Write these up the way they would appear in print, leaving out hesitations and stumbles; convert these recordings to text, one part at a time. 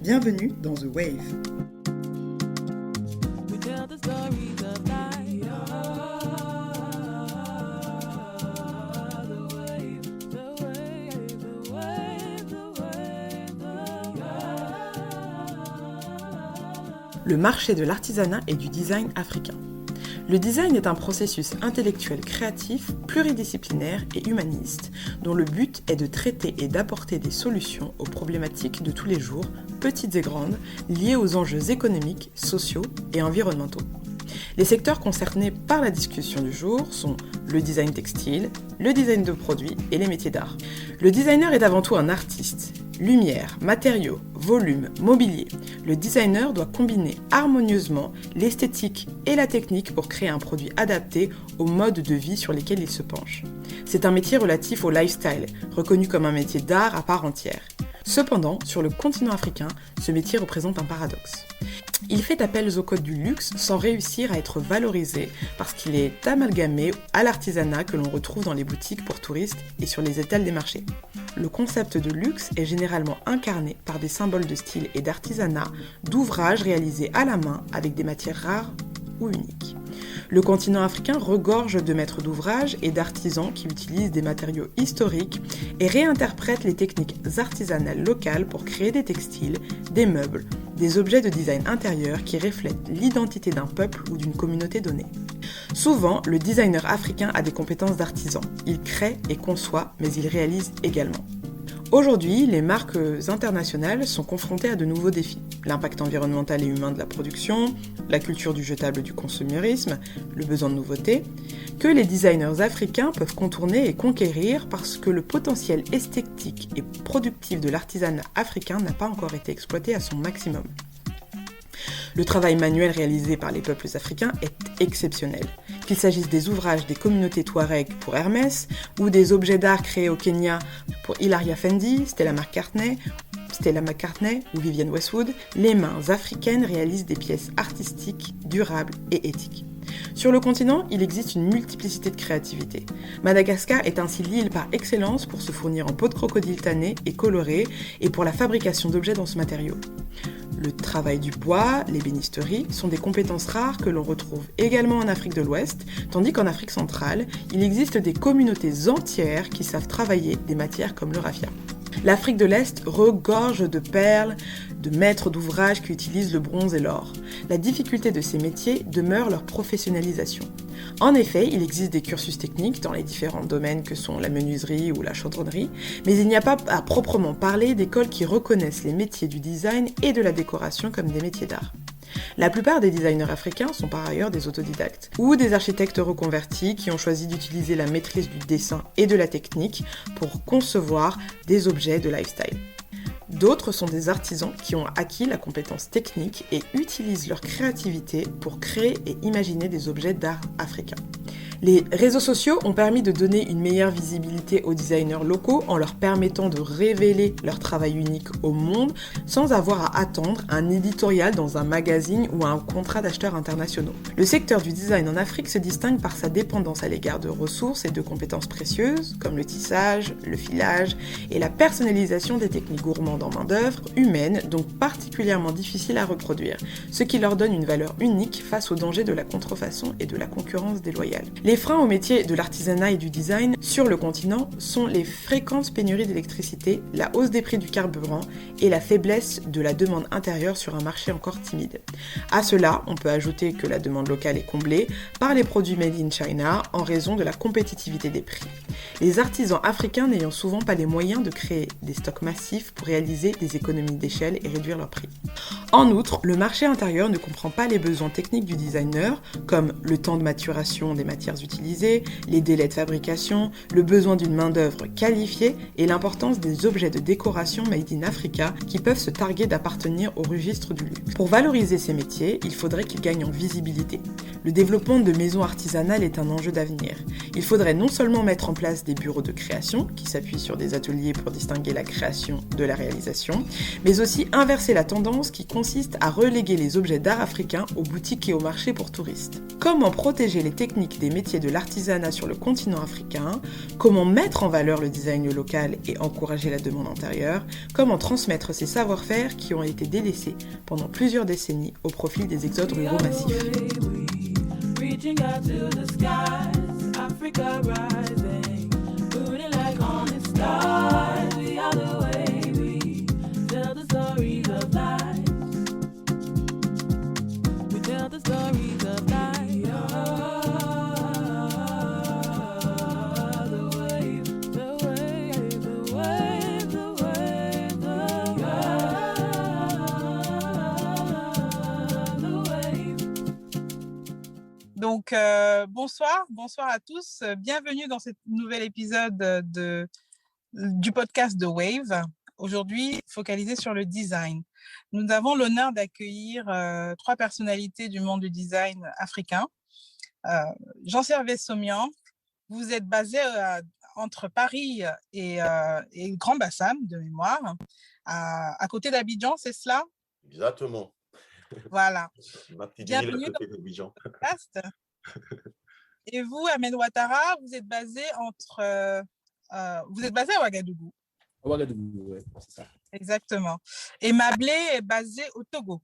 Bienvenue dans The Wave. Le marché de l'artisanat et du design africain. Le design est un processus intellectuel créatif, pluridisciplinaire et humaniste, dont le but est de traiter et d'apporter des solutions aux problématiques de tous les jours, petites et grandes, liées aux enjeux économiques, sociaux et environnementaux. Les secteurs concernés par la discussion du jour sont le design textile, le design de produits et les métiers d'art. Le designer est avant tout un artiste. Lumière, matériaux, volume, mobilier. Le designer doit combiner harmonieusement l'esthétique et la technique pour créer un produit adapté au mode de vie sur lesquels il se penche. C'est un métier relatif au lifestyle, reconnu comme un métier d'art à part entière. Cependant, sur le continent africain, ce métier représente un paradoxe. Il fait appel au code du luxe sans réussir à être valorisé parce qu'il est amalgamé à l'artisanat que l'on retrouve dans les boutiques pour touristes et sur les étals des marchés. Le concept de luxe est généralement incarné par des symboles de style et d'artisanat, d'ouvrages réalisés à la main avec des matières rares ou uniques. Le continent africain regorge de maîtres d'ouvrage et d'artisans qui utilisent des matériaux historiques et réinterprètent les techniques artisanales locales pour créer des textiles, des meubles, des objets de design intérieur qui reflètent l'identité d'un peuple ou d'une communauté donnée. Souvent, le designer africain a des compétences d'artisan. Il crée et conçoit, mais il réalise également. Aujourd'hui, les marques internationales sont confrontées à de nouveaux défis. L'impact environnemental et humain de la production, la culture du jetable du consumérisme, le besoin de nouveautés, que les designers africains peuvent contourner et conquérir parce que le potentiel esthétique et productif de l'artisanat africain n'a pas encore été exploité à son maximum. Le travail manuel réalisé par les peuples africains est exceptionnel. Qu'il s'agisse des ouvrages des communautés Touareg pour Hermès ou des objets d'art créés au Kenya pour Hilaria Fendi, Stella McCartney ou Vivienne Westwood, les mains africaines réalisent des pièces artistiques, durables et éthiques. Sur le continent, il existe une multiplicité de créativité. Madagascar est ainsi l'île par excellence pour se fournir en peau de crocodile tannée et colorée et pour la fabrication d'objets dans ce matériau. Le travail du bois, l'ébénisterie, sont des compétences rares que l'on retrouve également en Afrique de l'Ouest, tandis qu'en Afrique centrale, il existe des communautés entières qui savent travailler des matières comme le raffia. L'Afrique de l'Est regorge de perles, de maîtres d'ouvrage qui utilisent le bronze et l'or. La difficulté de ces métiers demeure leur professionnalisation. En effet, il existe des cursus techniques dans les différents domaines que sont la menuiserie ou la chaudronnerie, mais il n'y a pas à proprement parler d'écoles qui reconnaissent les métiers du design et de la décoration comme des métiers d'art. La plupart des designers africains sont par ailleurs des autodidactes ou des architectes reconvertis qui ont choisi d'utiliser la maîtrise du dessin et de la technique pour concevoir des objets de lifestyle. D'autres sont des artisans qui ont acquis la compétence technique et utilisent leur créativité pour créer et imaginer des objets d'art africains. Les réseaux sociaux ont permis de donner une meilleure visibilité aux designers locaux en leur permettant de révéler leur travail unique au monde sans avoir à attendre un éditorial dans un magazine ou un contrat d'acheteurs internationaux. Le secteur du design en Afrique se distingue par sa dépendance à l'égard de ressources et de compétences précieuses comme le tissage, le filage et la personnalisation des techniques gourmandes en main-d'œuvre humaine, donc particulièrement difficiles à reproduire, ce qui leur donne une valeur unique face aux dangers de la contrefaçon et de la concurrence déloyale. Les freins au métier de l'artisanat et du design sur le continent sont les fréquentes pénuries d'électricité, la hausse des prix du carburant et la faiblesse de la demande intérieure sur un marché encore timide. À cela, on peut ajouter que la demande locale est comblée par les produits made in China en raison de la compétitivité des prix. Les artisans africains n'ayant souvent pas les moyens de créer des stocks massifs pour réaliser des économies d'échelle et réduire leurs prix. En outre, le marché intérieur ne comprend pas les besoins techniques du designer, comme le temps de maturation des matières utilisées, les délais de fabrication, le besoin d'une main-d'œuvre qualifiée et l'importance des objets de décoration made in Africa qui peuvent se targuer d'appartenir au registre du luxe. Pour valoriser ces métiers, il faudrait qu'ils gagnent en visibilité. Le développement de maisons artisanales est un enjeu d'avenir. Il faudrait non seulement mettre en place des bureaux de création, qui s'appuient sur des ateliers pour distinguer la création de la réalisation, mais aussi inverser la tendance qui consiste à reléguer les objets d'art africains aux boutiques et aux marchés pour touristes. Comment protéger les techniques des métiers de l'artisanat sur le continent africain? Comment mettre en valeur le design local et encourager la demande intérieure? Comment transmettre ces savoir-faire qui ont été délaissés pendant plusieurs décennies au profit des exodes ruraux massifs? Reaching out to the skies, Africa rising, burning like on its stars. We are the way we tell the stories of life. We tell the stories of life. We are the wave, the wave, the wave, the wave, the wave. Donc, bonsoir à tous. Bienvenue dans ce nouvel épisode du podcast de Wave. Aujourd'hui, focalisé sur le design. Nous avons l'honneur d'accueillir 3 personnalités du monde du design africain. Jean-Servais Somian, vous êtes basé entre Paris et Grand Bassam, de mémoire, à côté d'Abidjan, c'est cela? Exactement. Voilà. Ma petite ville à Bienvenue côté d'Abidjan. podcast. Et vous, Ahmed Ouattara, vous êtes basé à Ouagadougou. Ouagadougou, oui, c'est ça. Exactement. Et Mablé est basé au Togo.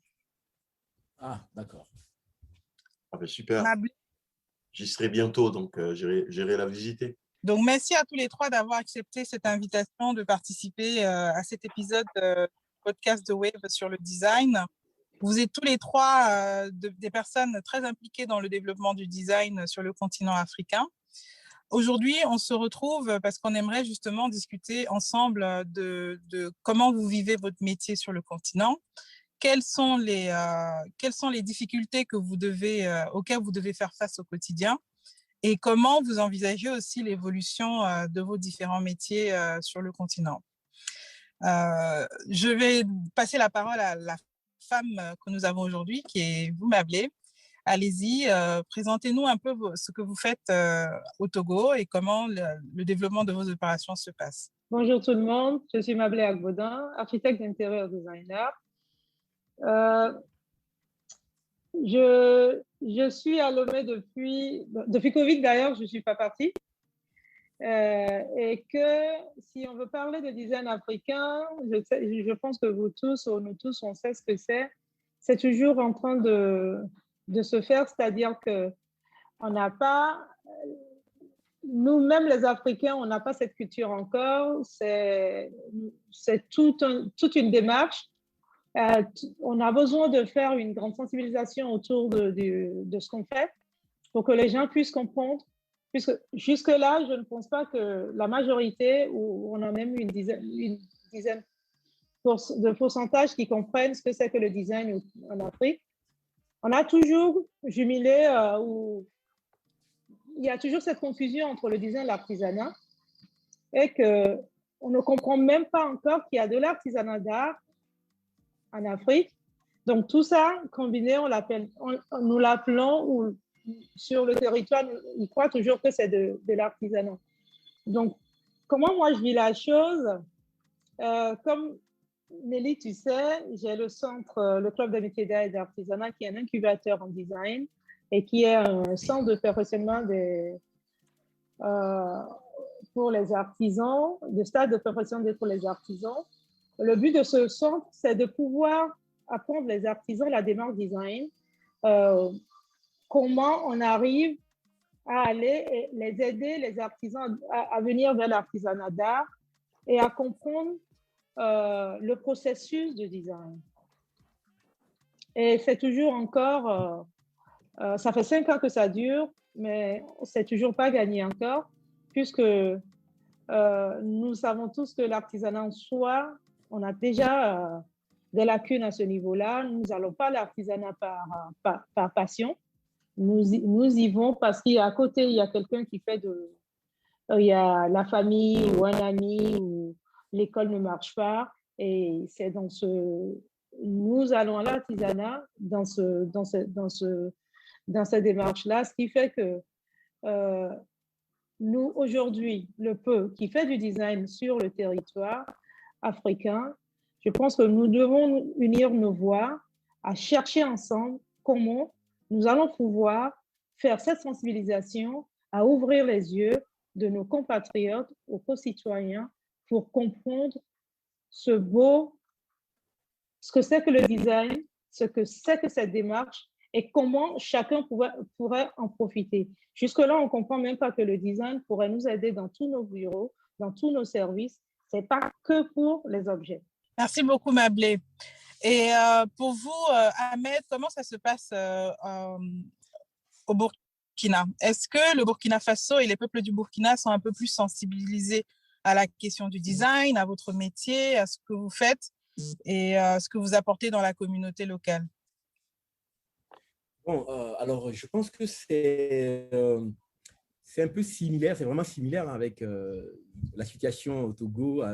Ah, d'accord. Ah ben super. Mablé. J'y serai bientôt, donc j'irai la visiter. Donc, merci à tous les 3 d'avoir accepté cette invitation de participer à cet épisode podcast de Wave sur le design. Vous êtes tous les 3 des personnes très impliquées dans le développement du design sur le continent africain. Aujourd'hui, on se retrouve parce qu'on aimerait justement discuter ensemble de comment vous vivez votre métier sur le continent, quelles sont les difficultés auxquelles vous devez faire face au quotidien et comment vous envisagez aussi l'évolution de vos différents métiers sur le continent. Je vais passer la parole à la femme que nous avons aujourd'hui, qui est vous, Mablé. Allez-y, présentez-nous un peu ce que vous faites au Togo et comment le développement de vos opérations se passe. Bonjour tout le monde, je suis Mablé Agboudin, architecte d'intérieur designer. Je suis à Lomé depuis Covid d'ailleurs, je ne suis pas partie. Et que si on veut parler de design africain, je pense que vous tous, ou nous tous, on sait ce que c'est. C'est toujours en train de se faire, c'est-à-dire qu'on n'a pas, nous-mêmes les Africains, on n'a pas cette culture encore. C'est toute une démarche. On a besoin de faire une grande sensibilisation autour de ce qu'on fait pour que les gens puissent comprendre. Puisque jusque-là, je ne pense pas que la majorité, ou on a même une dizaine de pourcentages qui comprennent ce que c'est que le design en Afrique. On a toujours jumelé, il y a toujours cette confusion entre le design et l'artisanat et qu'on ne comprend même pas encore qu'il y a de l'artisanat d'art en Afrique. Donc tout ça, combiné, nous l'appelons, ou sur le territoire, ils croient toujours que c'est de l'artisanat. Donc, comment moi je vis la chose? Comme Nelly, tu sais, j'ai le Club des métiers d'art et d'artisanat, qui est un incubateur en design et qui est un centre de perfectionnement pour les artisans, de stade de perfectionnement pour les artisans. Le but de ce centre, c'est de pouvoir apprendre les artisans la démarche design, comment on arrive à aller et les aider, les artisans, à venir vers l'artisanat d'art et à comprendre le processus de design. Et c'est toujours encore, ça fait 5 ans que ça dure, mais c'est toujours pas gagné encore, puisque nous savons tous que l'artisanat en soi, on a déjà des lacunes à ce niveau-là. Nous n'allons pas l'artisanat par passion. Nous y vont parce qu'à côté, il y a quelqu'un qui fait il y a la famille ou un ami, ou l'école ne marche pas. Et c'est nous allons à l'artisanat dans dans cette démarche-là, ce qui fait que nous, aujourd'hui, le peu qui fait du design sur le territoire africain, je pense que nous devons unir nos voix à chercher ensemble comment nous allons pouvoir faire cette sensibilisation, à ouvrir les yeux de nos compatriotes, aux concitoyens, pour comprendre ce que c'est que le design, ce que c'est que cette démarche et comment chacun pourrait en profiter. Jusque-là, on ne comprend même pas que le design pourrait nous aider dans tous nos bureaux, dans tous nos services. Ce n'est pas que pour les objets. Merci beaucoup, Mablé. Et pour vous, Ahmed, comment ça se passe au Burkina? Est-ce que le Burkina Faso et les peuples du Burkina sont un peu plus sensibilisés à la question du design, à votre métier, à ce que vous faites et ce que vous apportez dans la communauté locale? Bon, alors, je pense que c'est un peu similaire, c'est vraiment similaire avec la situation au Togo,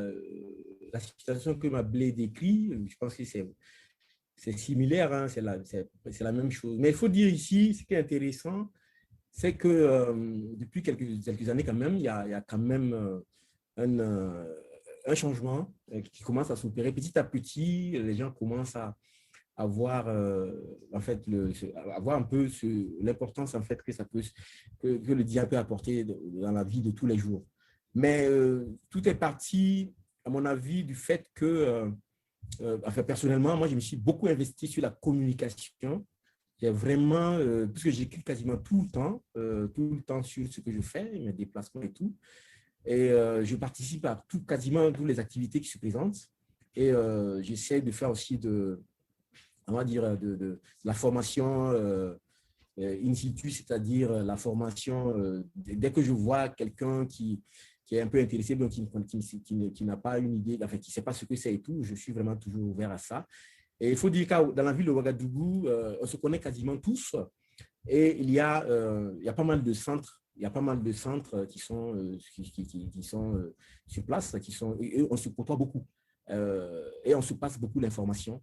la situation que Mablé décrit. Je pense que c'est similaire, hein, c'est la même chose. Mais il faut dire ici, ce qui est intéressant, c'est que depuis quelques années quand même, il y a quand même un changement qui commence à s'opérer. Petit à petit, les gens commencent à avoir en fait avoir un peu l'importance en fait que ça peut que le design peut apporter dans la vie de tous les jours. Mais tout est parti, à mon avis, du fait que enfin, personnellement, moi je me suis beaucoup investi sur la communication. J'ai vraiment, puisque j'écris quasiment tout le temps sur ce que je fais, mes déplacements et tout. Et je participe à quasiment toutes les activités qui se présentent. Et j'essaie de faire aussi on va dire, de la formation in situ, c'est-à-dire la formation, dès que je vois quelqu'un qui est un peu intéressé, donc qui n'a pas une idée, enfin, qui ne sait pas ce que c'est et tout, je suis vraiment toujours ouvert à ça. Et il faut dire que dans la ville de Ouagadougou, on se connaît quasiment tous et il y a pas mal de centres. Il y a pas mal de centres qui sont sur place, et on se côtoie beaucoup et on se passe beaucoup d'informations.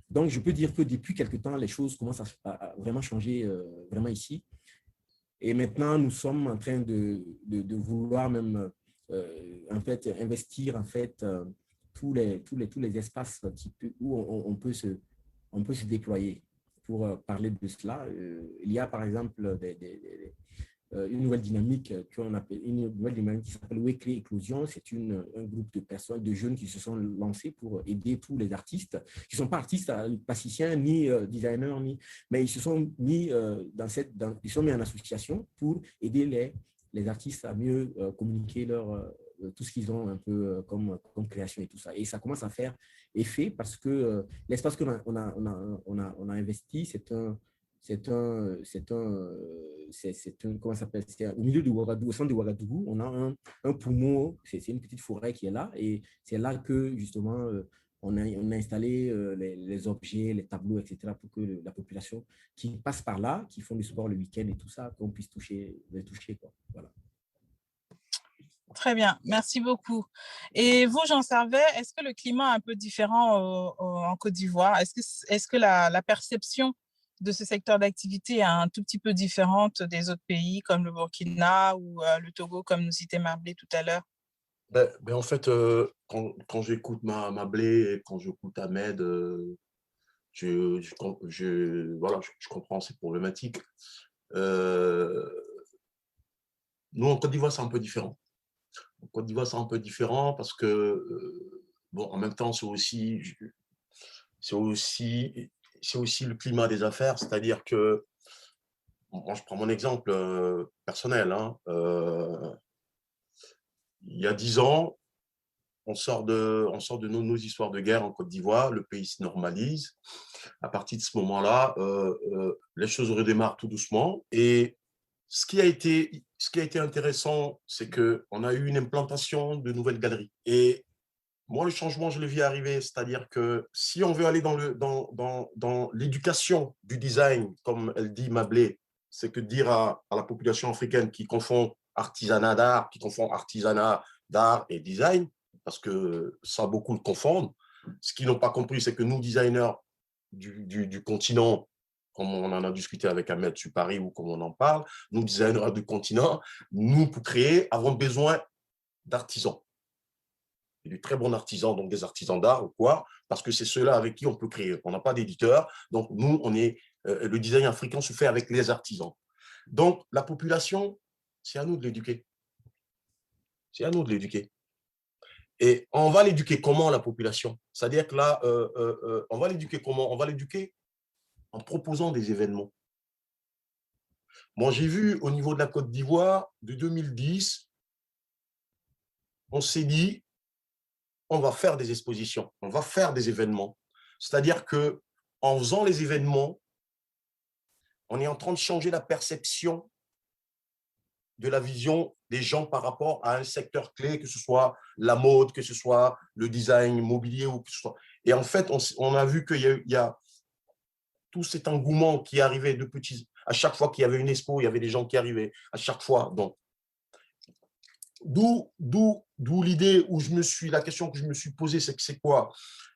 Donc, je peux dire que depuis quelque temps, les choses commencent à vraiment changer vraiment ici. Et maintenant, nous sommes en train de vouloir même en fait investir en fait tous les espaces où on peut se déployer. Pour parler de cela, il y a par exemple une nouvelle dynamique qui s'appelle Wekri Éclosion. C'est un groupe de personnes, de jeunes qui se sont lancés pour aider tous les artistes, qui ne sont pas artistes, plasticiens, ni designers, mais ils se sont mis ils sont mis en association pour aider les artistes à mieux communiquer tout ce qu'ils ont un peu comme création et tout ça. Et ça commence à faire effet parce que l'espace qu'on a investi, comment ça s'appelle, c'est au milieu de Ouagadougou, au centre de Ouagadougou, on a un poumon, c'est une petite forêt qui est là, et c'est là que justement on a installé les objets, les tableaux, etc., pour que la population qui passe par là, qui font du sport le week-end et tout ça, qu'on puisse les toucher, quoi. Voilà. Très bien, merci beaucoup. Et vous, Jean Servet, est-ce que le climat est un peu différent en Côte d'Ivoire? Est-ce que la perception de ce secteur d'activité est un tout petit peu différente des autres pays comme le Burkina ou le Togo, comme nous citait Mablé tout à l'heure? En fait, quand j'écoute Mablé et quand j'écoute Ahmed, voilà, je comprends ces problématiques. Nous, en Côte d'Ivoire, c'est un peu différent. En Côte d'Ivoire, c'est un peu différent parce que, en même temps, c'est aussi le climat des affaires, c'est-à-dire que, moi, je prends mon exemple personnel, hein, il y a 10 ans, on sort de nos histoires de guerre en Côte d'Ivoire, le pays se normalise. À partir de ce moment-là, les choses redémarrent tout doucement. Et ce qui a été intéressant, c'est qu'on a eu une implantation de nouvelles galeries. Et moi, le changement, je le vis arriver, c'est-à-dire que si on veut aller dans l'éducation du design, comme elle dit Mablé, c'est que dire à la population africaine qui confond artisanat d'art et design, parce que ça, beaucoup le confondent. Ce qu'ils n'ont pas compris, c'est que nous, designers du continent, comme on en a discuté avec Ahmed sur Paris ou comme on en parle, nous, designers du continent, nous, pour créer, avons besoin d'artisans. Et de très bons artisans, donc des artisans d'art ou quoi, parce que c'est ceux-là avec qui on peut créer. On n'a pas d'éditeurs, donc nous, le design africain se fait avec les artisans. Donc, la population, c'est à nous de l'éduquer. C'est à nous de l'éduquer. Et on va l'éduquer comment, la population? C'est-à-dire que là, on va l'éduquer comment? On va l'éduquer en proposant des événements. Moi, j'ai vu au niveau de la Côte d'Ivoire, de 2010, on s'est dit, on va faire des expositions, on va faire des événements. C'est-à-dire qu'en faisant les événements, on est en train de changer la perception de la vision des gens par rapport à un secteur clé, que ce soit la mode, que ce soit le design mobilier ou que ce soit. Et en fait, on a vu qu'il y a tout cet engouement qui arrivait de petits. À chaque fois qu'il y avait une expo, il y avait des gens qui arrivaient. À chaque fois. Donc, d'où l'idée où la question que je me suis posée, c'est quoi?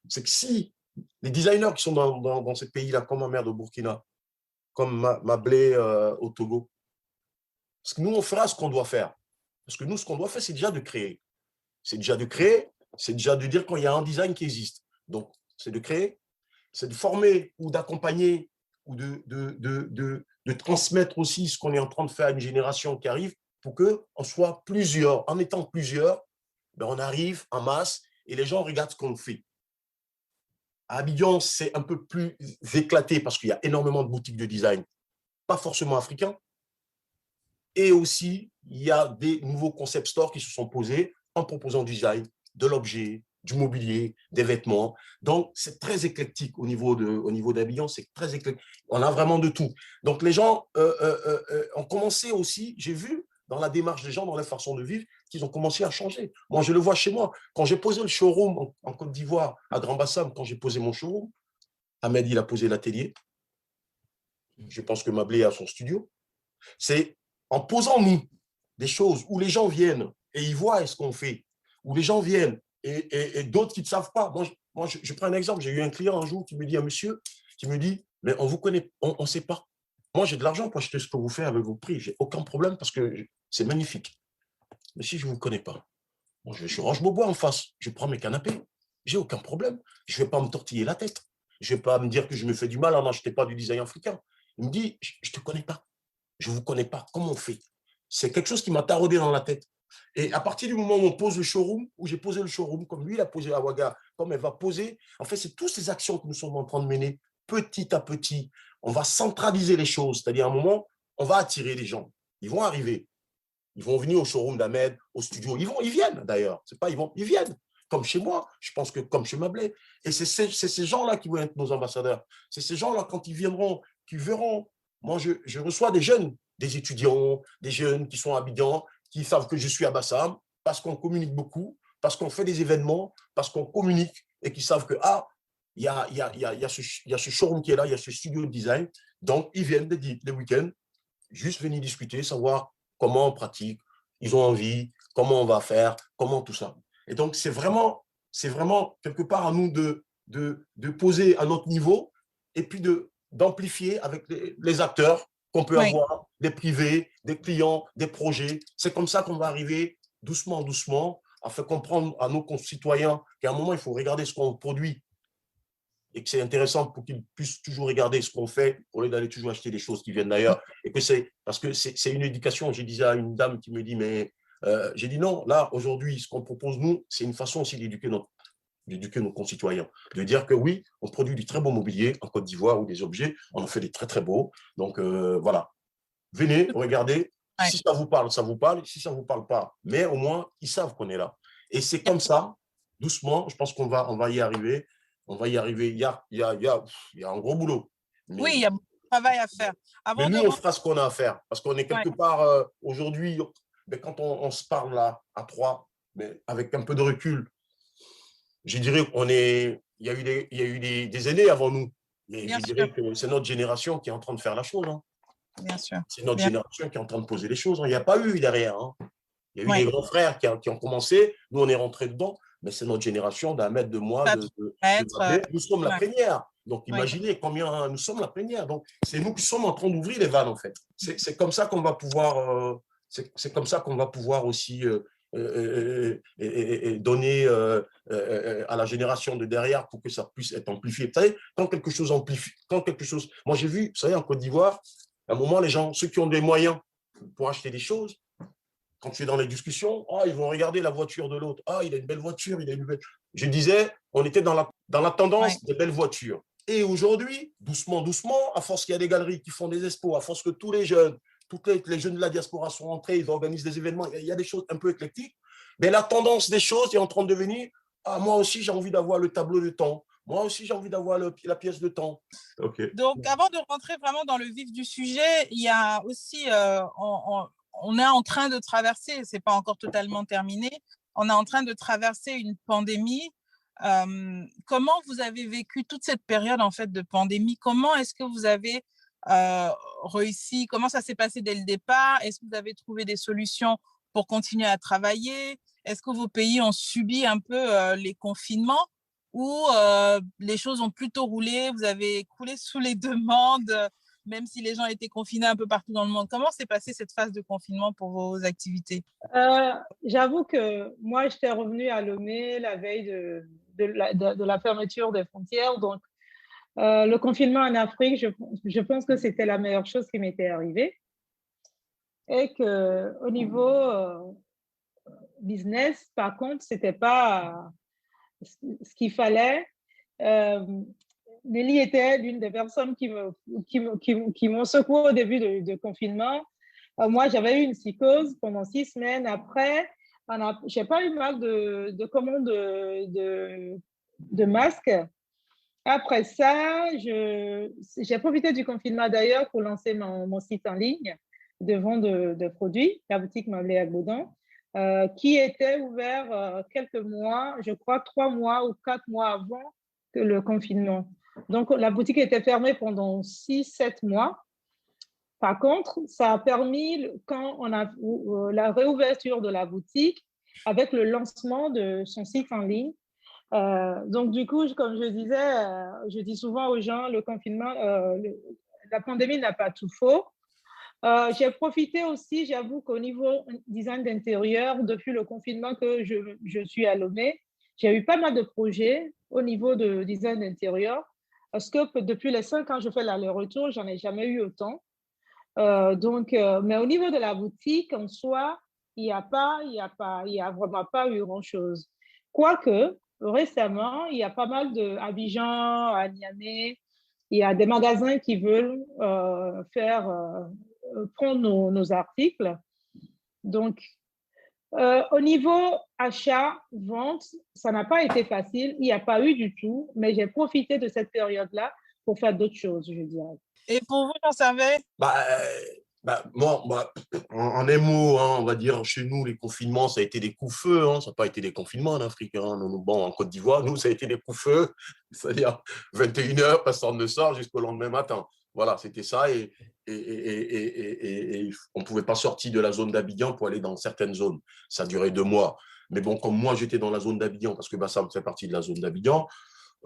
C'est que si les designers qui sont dans ces pays-là, comme ma mère de Burkina, comme Mablé au Togo, parce que nous, on fera ce qu'on doit faire. Parce que nous, ce qu'on doit faire, c'est déjà de créer. C'est déjà de créer, c'est déjà de dire quand il y a un design qui existe. Donc, c'est de créer, c'est de former ou d'accompagner ou de transmettre aussi ce qu'on est en train de faire à une génération qui arrive pour qu'on soit plusieurs. En étant plusieurs, ben on arrive en masse et les gens regardent ce qu'on fait. À Abidjan, c'est un peu plus éclaté parce qu'il y a énormément de boutiques de design, pas forcément africains. Et aussi, il y a des nouveaux concept stores qui se sont posés en proposant du design, de l'objet, du mobilier, des vêtements. Donc, c'est très éclectique au niveau d'Abidjan, c'est très éclectique. On a vraiment de tout. Donc, les gens ont commencé aussi, j'ai vu dans la démarche des gens, dans la façon de vivre, qu'ils ont commencé à changer. Moi, je le vois chez moi. Quand j'ai posé le showroom en Côte d'Ivoire, à Grand-Bassam, quand j'ai posé mon showroom, Ahmed, il a posé l'atelier. Je pense que Mablé a son studio. C'est en posant, nous, des choses où les gens viennent et ils voient ce qu'on fait, où les gens viennent et d'autres qui ne savent pas. Moi, je prends un exemple. J'ai eu un client un jour qui me dit, un monsieur, qui me dit, mais on vous connaît, on ne sait pas. Moi, j'ai de l'argent pour acheter ce que vous faites avec vos prix. Je n'ai aucun problème parce que c'est magnifique. Mais si je ne vous connais pas, moi, je suis Roche-Beaubois en face. Je prends mes canapés. Je n'ai aucun problème. Je ne vais pas me tortiller la tête. Je ne vais pas me dire que je me fais du mal en n'achetant pas du design africain. Il me dit, je ne te connais pas. Je ne vous connais pas. Comment on fait? C'est quelque chose qui m'a taraudé dans la tête. Et à partir du moment où on pose le showroom, où j'ai posé le showroom, comme lui, il a posé la Ouaga, comme elle va poser, en fait, c'est toutes ces actions que nous sommes en train de mener petit à petit. On va centraliser les choses. C'est-à-dire, à un moment, on va attirer les gens. Ils vont arriver. Ils vont venir au showroom d'Ahmed, au studio. Ils viennent d'ailleurs. C'est pas ils viennent. Comme chez moi, je pense que comme chez Mablé. Et c'est ces gens-là qui vont être nos ambassadeurs. C'est ces gens-là, quand ils viendront, qui verront. Moi, je reçois des jeunes, des étudiants, des jeunes qui sont à Abidjan, qui savent que je suis à Bassam, parce qu'on communique beaucoup, parce qu'on fait des événements, parce qu'on communique et qui savent que, il y a ce showroom qui est là, il y a ce studio de design. Donc, ils viennent les week-ends, juste venir discuter, savoir comment on pratique, ils ont envie, comment on va faire, comment tout ça. Et donc, c'est vraiment quelque part à nous de poser à notre niveau et puis d'amplifier avec les acteurs qu'on peut avoir, des privés, des clients, des projets. C'est comme ça qu'on va arriver doucement, doucement, à faire comprendre à nos concitoyens qu'à un moment, il faut regarder ce qu'on produit et que c'est intéressant pour qu'ils puissent toujours regarder ce qu'on fait au lieu d'aller toujours acheter des choses qui viennent d'ailleurs. Et que parce que c'est une éducation. J'ai dit à une dame qui me dit, mais j'ai dit non, là, aujourd'hui, ce qu'on propose, nous, c'est une façon aussi d'éduquer nos concitoyens, de dire que oui, on produit du très beau mobilier en Côte d'Ivoire ou des objets, on en fait des très très beaux. Donc voilà, venez, regardez, si ça vous parle, si ça ne vous parle pas, mais au moins, ils savent qu'on est là. Et c'est comme ça, doucement, je pense qu'on va y arriver. On va y arriver. Il y a un gros boulot. Oui, il y a beaucoup de travail à faire. Mais nous, on fera ce qu'on a à faire. Parce qu'on est quelque part, aujourd'hui, quand on se parle là, à trois, mais avec un peu de recul, je dirais qu'il y a eu des aînés avant nous. Mais je dirais que c'est notre génération qui est en train de faire la chose. Hein. Bien sûr. C'est notre génération qui est en train de poser les choses. Hein. Il n'y a pas eu derrière. Hein. Il y a eu des grands frères qui ont commencé. Nous, on est rentrés dedans. Mais c'est notre génération d'Ahmed, de moi, nous sommes la première. Donc, Oui. imaginez combien nous sommes la première. Donc, c'est nous qui sommes en train d'ouvrir les vannes, en fait. C'est comme ça qu'on va pouvoir, c'est comme ça qu'on va pouvoir aussi donner à la génération de derrière pour que ça puisse être amplifié. Vous savez, quand quelque chose amplifie, quand quelque chose… Moi, j'ai vu, vous savez, en Côte d'Ivoire, à un moment, les gens, ceux qui ont des moyens pour acheter des choses, quand tu es dans les discussions, ils vont regarder la voiture de l'autre. Il a une belle voiture, il a une belle… Je disais, on était dans la tendance des belles voitures. Et aujourd'hui, doucement, doucement, à force qu'il y a des galeries qui font des expos, à force que tous les jeunes, les jeunes de la diaspora sont entrés, ils organisent des événements, il y a des choses un peu éclectiques, mais la tendance des choses est en train de devenir, moi aussi j'ai envie d'avoir le tableau de temps, moi aussi j'ai envie d'avoir la pièce de temps. Okay. Donc, avant de rentrer vraiment dans le vif du sujet, il y a aussi, on est en train de traverser, c'est pas encore totalement terminé, on est en train de traverser une pandémie. Comment vous avez vécu toute cette période en fait de pandémie? Comment est-ce que vous avez réussi? Comment ça s'est passé dès le départ? Est-ce que vous avez trouvé des solutions pour continuer à travailler? Est-ce que vos pays ont subi un peu les confinements ou les choses ont plutôt roulé? Vous avez coulé sous les demandes, même si les gens étaient confinés un peu partout dans le monde. Comment s'est passée cette phase de confinement pour vos activités? J'avoue que moi, j'étais revenue à Lomé la veille de la fermeture des frontières. Donc, le confinement en Afrique, je pense que c'était la meilleure chose qui m'était arrivée. Et qu'au niveau business, par contre, ce n'était pas ce qu'il fallait. Nelly était l'une des personnes qui m'ont secouée au début de confinement. Moi, j'avais eu une psychose pendant 6 semaines. Après, je n'ai pas eu mal de commandes de masques. Après ça, j'ai profité du confinement d'ailleurs pour lancer mon site en ligne de vente de produits, la boutique Mablé à Gaudin, qui était ouvert quelques mois, je crois 3 mois ou 4 mois avant que le confinement. Donc, la boutique était fermée pendant 6-7 mois. Par contre, ça a permis, quand on a la réouverture de la boutique, avec le lancement de son site en ligne. Donc, du coup, comme je disais, je dis souvent aux gens, le confinement, la pandémie n'a pas tout faux. J'ai profité aussi, j'avoue qu'au niveau design d'intérieur, depuis le confinement que je suis à Lomé, j'ai eu pas mal de projets au niveau de design d'intérieur, parce que depuis les 5 ans que je fais l'aller-retour, j'en ai jamais eu autant. Mais au niveau de la boutique en soi, il y a vraiment pas eu grand-chose. Quoique, récemment, il y a pas mal d'Abidjan, à Niamey, il y a des magasins qui veulent prendre nos articles. Donc, au niveau achat, vente, ça n'a pas été facile. Il n'y a pas eu du tout, mais j'ai profité de cette période-là pour faire d'autres choses, je dirais. Et pour vous, Jean Servet? Moi, en un mot, on va dire, chez nous, les confinements, ça a été des coups-feu. Ça n'a pas été des confinements en Afrique. En Côte d'Ivoire, nous, ça a été des coups-feu. C'est-à-dire 21h, personne ne sort jusqu'au lendemain matin. Voilà, c'était ça. Et on ne pouvait pas sortir de la zone d'Abidjan pour aller dans certaines zones. Ça a duré 2 mois. Mais bon, comme moi, j'étais dans la zone d'Abidjan, parce que ça fait partie de la zone d'Abidjan,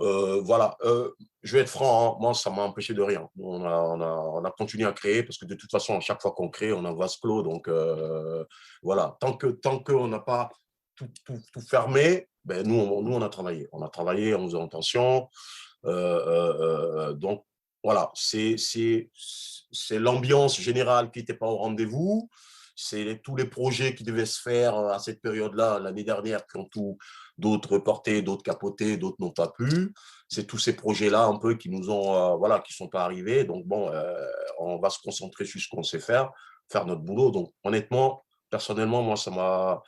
je vais être franc, moi, ça m'a empêché de rien. On a continué à créer parce que de toute façon, à chaque fois qu'on crée, on a un vase clos. Donc, voilà, tant qu'on n'a pas tout fermé, nous, on a travaillé. On a travaillé, on faisait attention. Donc, voilà, c'est l'ambiance générale qui n'était pas au rendez-vous. C'est tous les projets qui devaient se faire à cette période-là, l'année dernière, qui ont d'autres reportés, d'autres capotés, d'autres n'ont pas pu. C'est tous ces projets-là un peu qui nous ont, qui sont pas arrivés. Donc bon, on va se concentrer sur ce qu'on sait faire notre boulot. Donc honnêtement, personnellement, moi, ça m'a,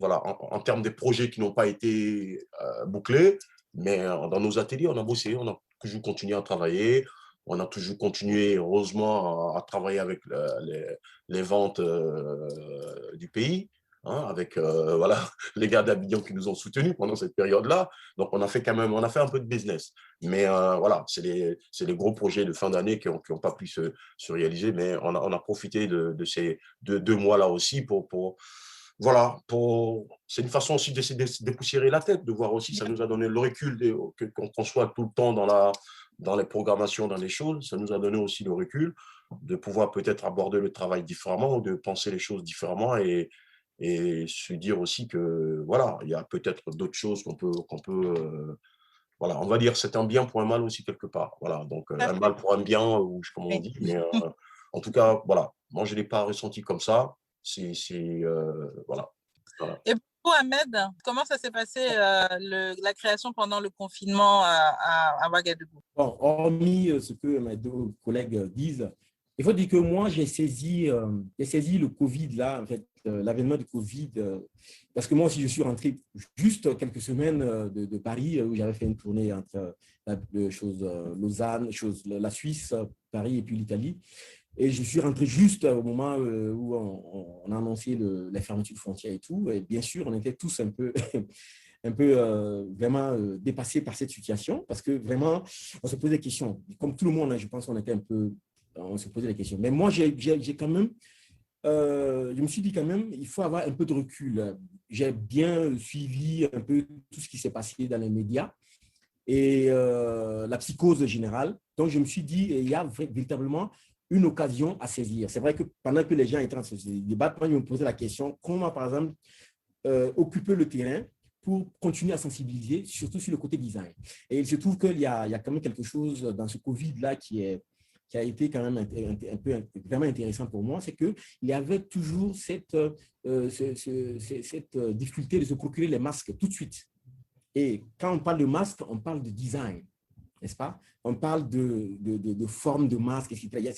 en termes des projets qui n'ont pas été bouclés, mais dans nos ateliers, on a bossé, on a toujours continué à travailler. On a toujours continué, heureusement, à travailler avec les ventes du pays, avec les gars d'Abidjan qui nous ont soutenus pendant cette période-là. Donc, on a fait un peu de business. Mais c'est les gros projets de fin d'année qui n'ont pas pu se réaliser. Mais on a profité de ces 2 mois-là aussi c'est une façon aussi de dépoussiérer la tête, de voir aussi, ça nous a donné le recul qu'on soit tout le temps dans les programmations, dans les choses. Ça nous a donné aussi le recul de pouvoir peut-être aborder le travail différemment, ou de penser les choses différemment et se dire aussi que, voilà, il y a peut-être d'autres choses voilà, on va dire c'est un bien pour un mal aussi quelque part. Voilà, donc Tout à un fait. mal pour un bien, ou comme on Oui. dit, mais en tout cas, voilà, moi je ne l'ai pas ressenti comme ça. Voilà. Voilà. Et pour Ahmed, comment ça s'est passé la création pendant le confinement à Ouagadougou? Bon, hormis ce que mes deux collègues disent, il faut dire que moi, j'ai saisi le Covid, là, en fait, l'avènement du Covid, parce que moi aussi, je suis rentré juste quelques semaines de Paris, où j'avais fait une tournée entre Lausanne, la Suisse, Paris et puis l'Italie. Et je suis rentré juste au moment où on a annoncé la fermeture de frontières et tout. Et bien sûr, on était tous un peu, vraiment dépassés par cette situation, parce que vraiment, on se posait des questions. Comme tout le monde, hein, je pense qu'on était on se posait des questions. Mais moi, j'ai quand même, je me suis dit quand même, il faut avoir un peu de recul. J'ai bien suivi un peu tout ce qui s'est passé dans les médias et la psychose générale. Donc, je me suis dit, il y a véritablement une occasion à saisir. C'est vrai que pendant que les gens étaient en train de se débattre, moi, je me posais la question, comment, par exemple, occuper le terrain pour continuer à sensibiliser, surtout sur le côté design. Et il se trouve qu'il y a quand même quelque chose dans ce Covid-là qui a été quand même un peu vraiment intéressant pour moi, c'est qu'il y avait toujours cette difficulté de se procurer les masques tout de suite. Et quand on parle de masque, on parle de design, n'est-ce pas? On parle de forme de masque, etc.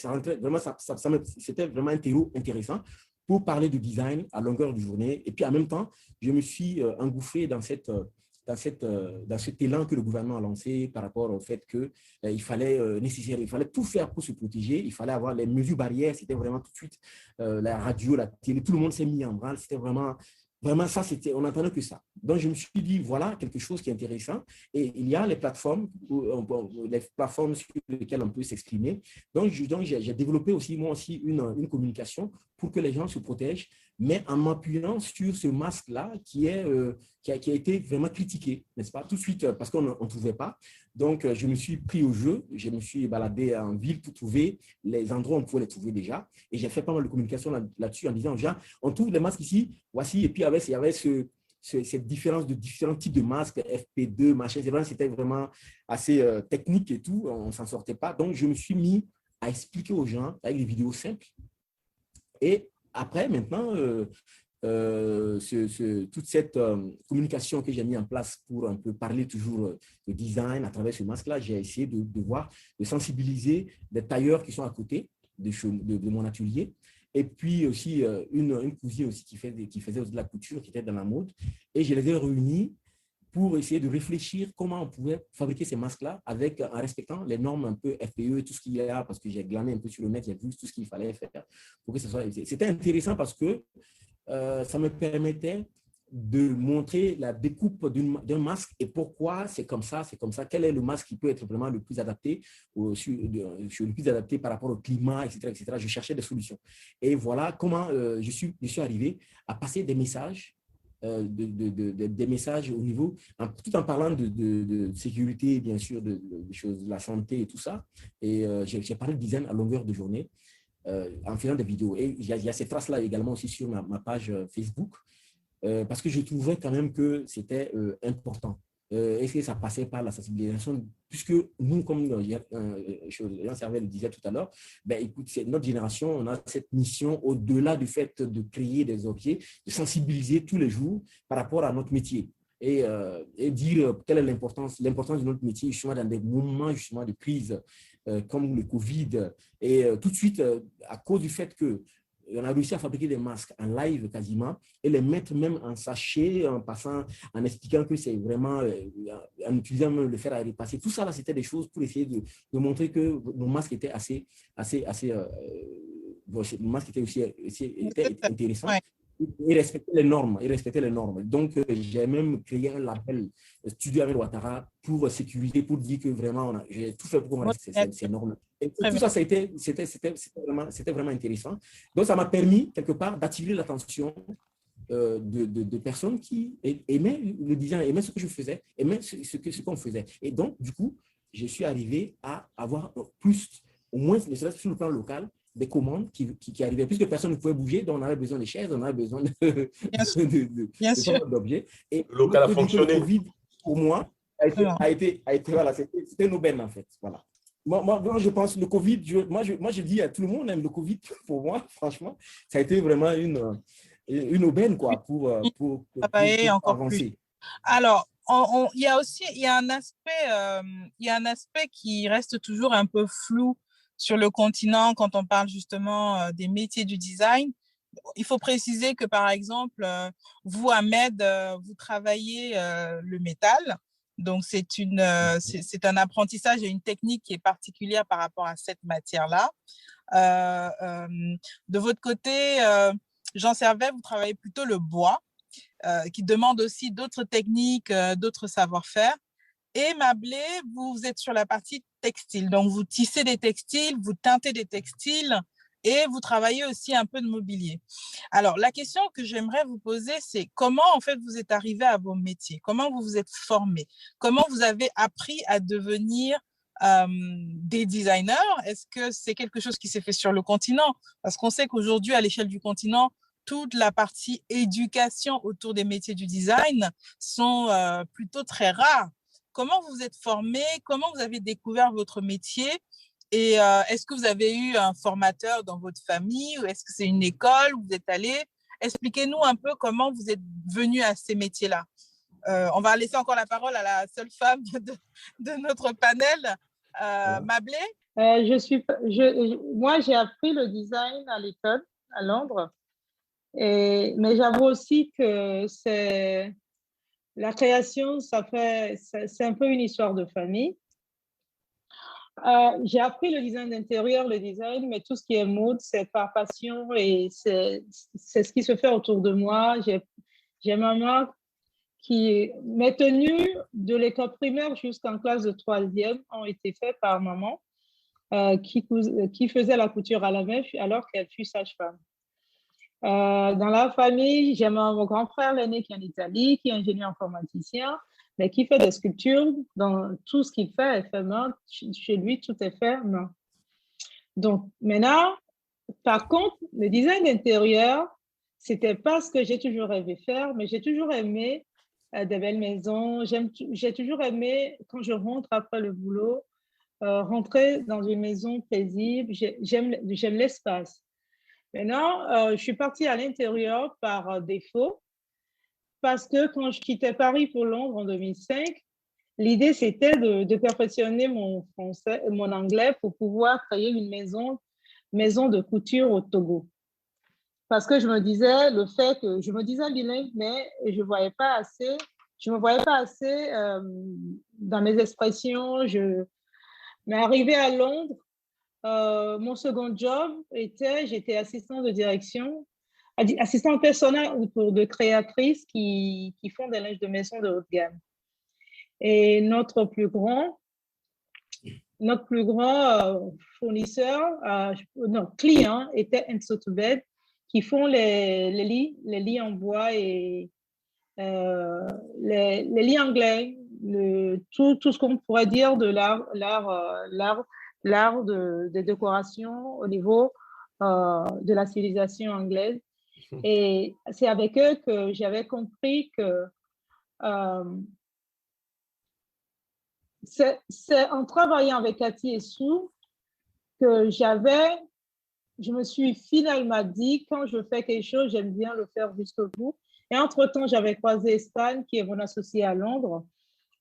C'était vraiment un terreau intéressant pour parler de design à longueur de journée. Et puis, en même temps, je me suis engouffré dans cet élan que le gouvernement a lancé par rapport au fait qu'il fallait tout faire pour se protéger. Il fallait avoir les mesures barrières. C'était vraiment tout de suite la radio, la télé, tout le monde s'est mis en branle. C'était vraiment ça, on n'entendait que ça. Donc, je me suis dit, voilà quelque chose qui est intéressant. Et il y a les plateformes sur lesquelles on peut s'exprimer. Donc, j'ai développé aussi, moi aussi, une communication pour que les gens se protègent, mais en m'appuyant sur ce masque-là qui a été vraiment critiqué, n'est-ce pas? Tout de suite, parce qu'on ne trouvait pas. Donc, je me suis pris au jeu. Je me suis baladé en ville pour trouver les endroits où on pouvait les trouver déjà. Et j'ai fait pas mal de communication là-dessus en disant, genre, on trouve les masques ici, voici. Et puis, il y avait cette différence de différents types de masques, FP2, machin. C'était vraiment assez technique et tout. On ne s'en sortait pas. Donc, je me suis mis à expliquer aux gens avec des vidéos simples. Et après, maintenant, toute cette communication que j'ai mis en place pour un peu parler toujours de design à travers ce masque-là, j'ai essayé de sensibiliser des tailleurs qui sont à côté de mon atelier. Et puis aussi une cousine aussi qui faisait aussi de la couture, qui était dans la mode. Et je les ai réunis pour essayer de réfléchir comment on pouvait fabriquer ces masques-là en respectant les normes un peu FPE et tout ce qu'il y a, parce que j'ai glané un peu sur le net, j'ai vu tout ce qu'il fallait faire pour que ce soit... C'était intéressant parce que ça me permettait de montrer la découpe d'un masque et pourquoi c'est comme ça. Quel est le masque qui peut être vraiment le plus adapté, le plus adapté par rapport au climat, etc., etc. Je cherchais des solutions. Et voilà comment je suis arrivé à passer des messages, des messages au niveau, tout en parlant de sécurité, bien sûr, de choses, de la santé et tout ça. Et j'ai parlé de design à longueur de journée en faisant des vidéos. Et il y a ces traces-là également aussi sur ma page Facebook. Parce que je trouvais quand même que c'était important. Est-ce que ça passait par la sensibilisation? Puisque nous, comme Jean-Servais le disait tout à l'heure, ben, écoute, notre génération, on a cette mission au-delà du fait de créer des objets, de sensibiliser tous les jours par rapport à notre métier. Et dire quelle est l'importance de notre métier justement dans des moments justement de crise comme le Covid. Et tout de suite, à cause du fait que on a réussi à fabriquer des masques en live quasiment et les mettre même en sachet, en expliquant que c'est vraiment, en utilisant même le fer à repasser. Tout ça, là, c'était des choses pour essayer de montrer que nos masques étaient le masque était aussi était intéressant. Ouais. Il respectait les normes. Donc, j'ai même créé un label Studio Ahmed Ouattara pour sécurité, pour dire que vraiment, j'ai tout fait pour qu'on respecte ces normes. Et tout ça, c'était vraiment intéressant. Donc, ça m'a permis, quelque part, d'attirer l'attention de personnes qui aimaient le design, aimaient ce que je faisais, aimaient ce qu'on faisait. Et donc, du coup, je suis arrivé à avoir plus, au moins, ne serait-ce que sur le plan local, des commandes qui arrivaient, puisque personne ne pouvait bouger, donc on avait besoin de chaises, on avait besoin Bien sûr. Bien de pas sûr. mal d'objets. Et Le local a je peux dire que le fonctionné. Covid, pour moi, voilà, c'était une aubaine, en fait. Voilà. Moi, je pense que le Covid, moi, je dis à tout le monde, hein, le Covid, pour moi, franchement, ça a été vraiment une aubaine, quoi, pour Travailler encore plus. avancer. Alors, il y a aussi il y a un aspect qui reste toujours un peu flou sur le continent quand on parle justement des métiers du design. Il faut préciser que, par exemple, vous, Ahmed, vous travaillez le métal. Donc, c'est un apprentissage et une technique qui est particulière par rapport à cette matière-là. De votre côté, Jean Servet, vous travaillez plutôt le bois, qui demande aussi d'autres techniques, d'autres savoir-faire. Et Mablé, vous êtes sur la partie textile. Donc, vous tissez des textiles, vous teintez des textiles et vous travaillez aussi un peu de mobilier. Alors, la question que j'aimerais vous poser, c'est comment, en fait, vous êtes arrivé à vos métiers? Comment vous vous êtes formé? Comment vous avez appris à devenir des designers? Est-ce que c'est quelque chose qui s'est fait sur le continent? Parce qu'on sait qu'aujourd'hui, à l'échelle du continent, toute la partie éducation autour des métiers du design sont plutôt très rares. Comment vous êtes formé? Comment vous avez découvert votre métier? Et est-ce que vous avez eu un formateur dans votre famille ou est-ce que c'est une école où vous êtes allé? Expliquez-nous un peu comment vous êtes venu à ces métiers-là. On va laisser encore la parole à la seule femme de notre panel, Mablé. Moi, j'ai appris le design à l'école à Londres, mais j'avoue aussi que la création, c'est un peu une histoire de famille. J'ai appris le design d'intérieur, le design, mais tout ce qui est mode, c'est par passion et c'est ce qui se fait autour de moi. J'ai maman mes tenues de l'école primaire jusqu'en classe de 3e ont été faites par maman qui faisait la couture à la main alors qu'elle fut sage-femme. Dans la famille, j'ai mon grand frère l'aîné qui est en Italie, qui est ingénieur informaticien, mais qui fait des sculptures. Dans tout ce qu'il fait, est fait main. Chez lui, tout est fait main. Donc, maintenant, par contre, le design d'intérieur, c'était pas ce que j'ai toujours rêvé faire, mais j'ai toujours aimé des belles maisons. J'ai toujours aimé, quand je rentre après le boulot, rentrer dans une maison paisible. J'aime l'espace. Maintenant, je suis partie à l'intérieur par défaut parce que quand je quittais Paris pour Londres en 2005, l'idée, c'était de perfectionner mon français, mon anglais pour pouvoir créer une maison de couture au Togo. Parce que je me disais bilingue, mais je me voyais pas assez dans mes expressions. Mais arrivé à Londres, mon second job j'étais assistante de direction, assistante personnelle de créatrices qui font des linges de maison de haute gamme. Et notre plus grand client était Enso to Bed, qui font les lits en bois et les lits anglais, tout ce qu'on pourrait dire de l'art de décoration au niveau de la civilisation anglaise. Et c'est avec eux que j'avais compris que c'est en travaillant avec Cathy et Sue que je me suis finalement dit, quand je fais quelque chose, j'aime bien le faire jusqu'au bout. Et entre-temps, j'avais croisé Stan, qui est mon associé à Londres,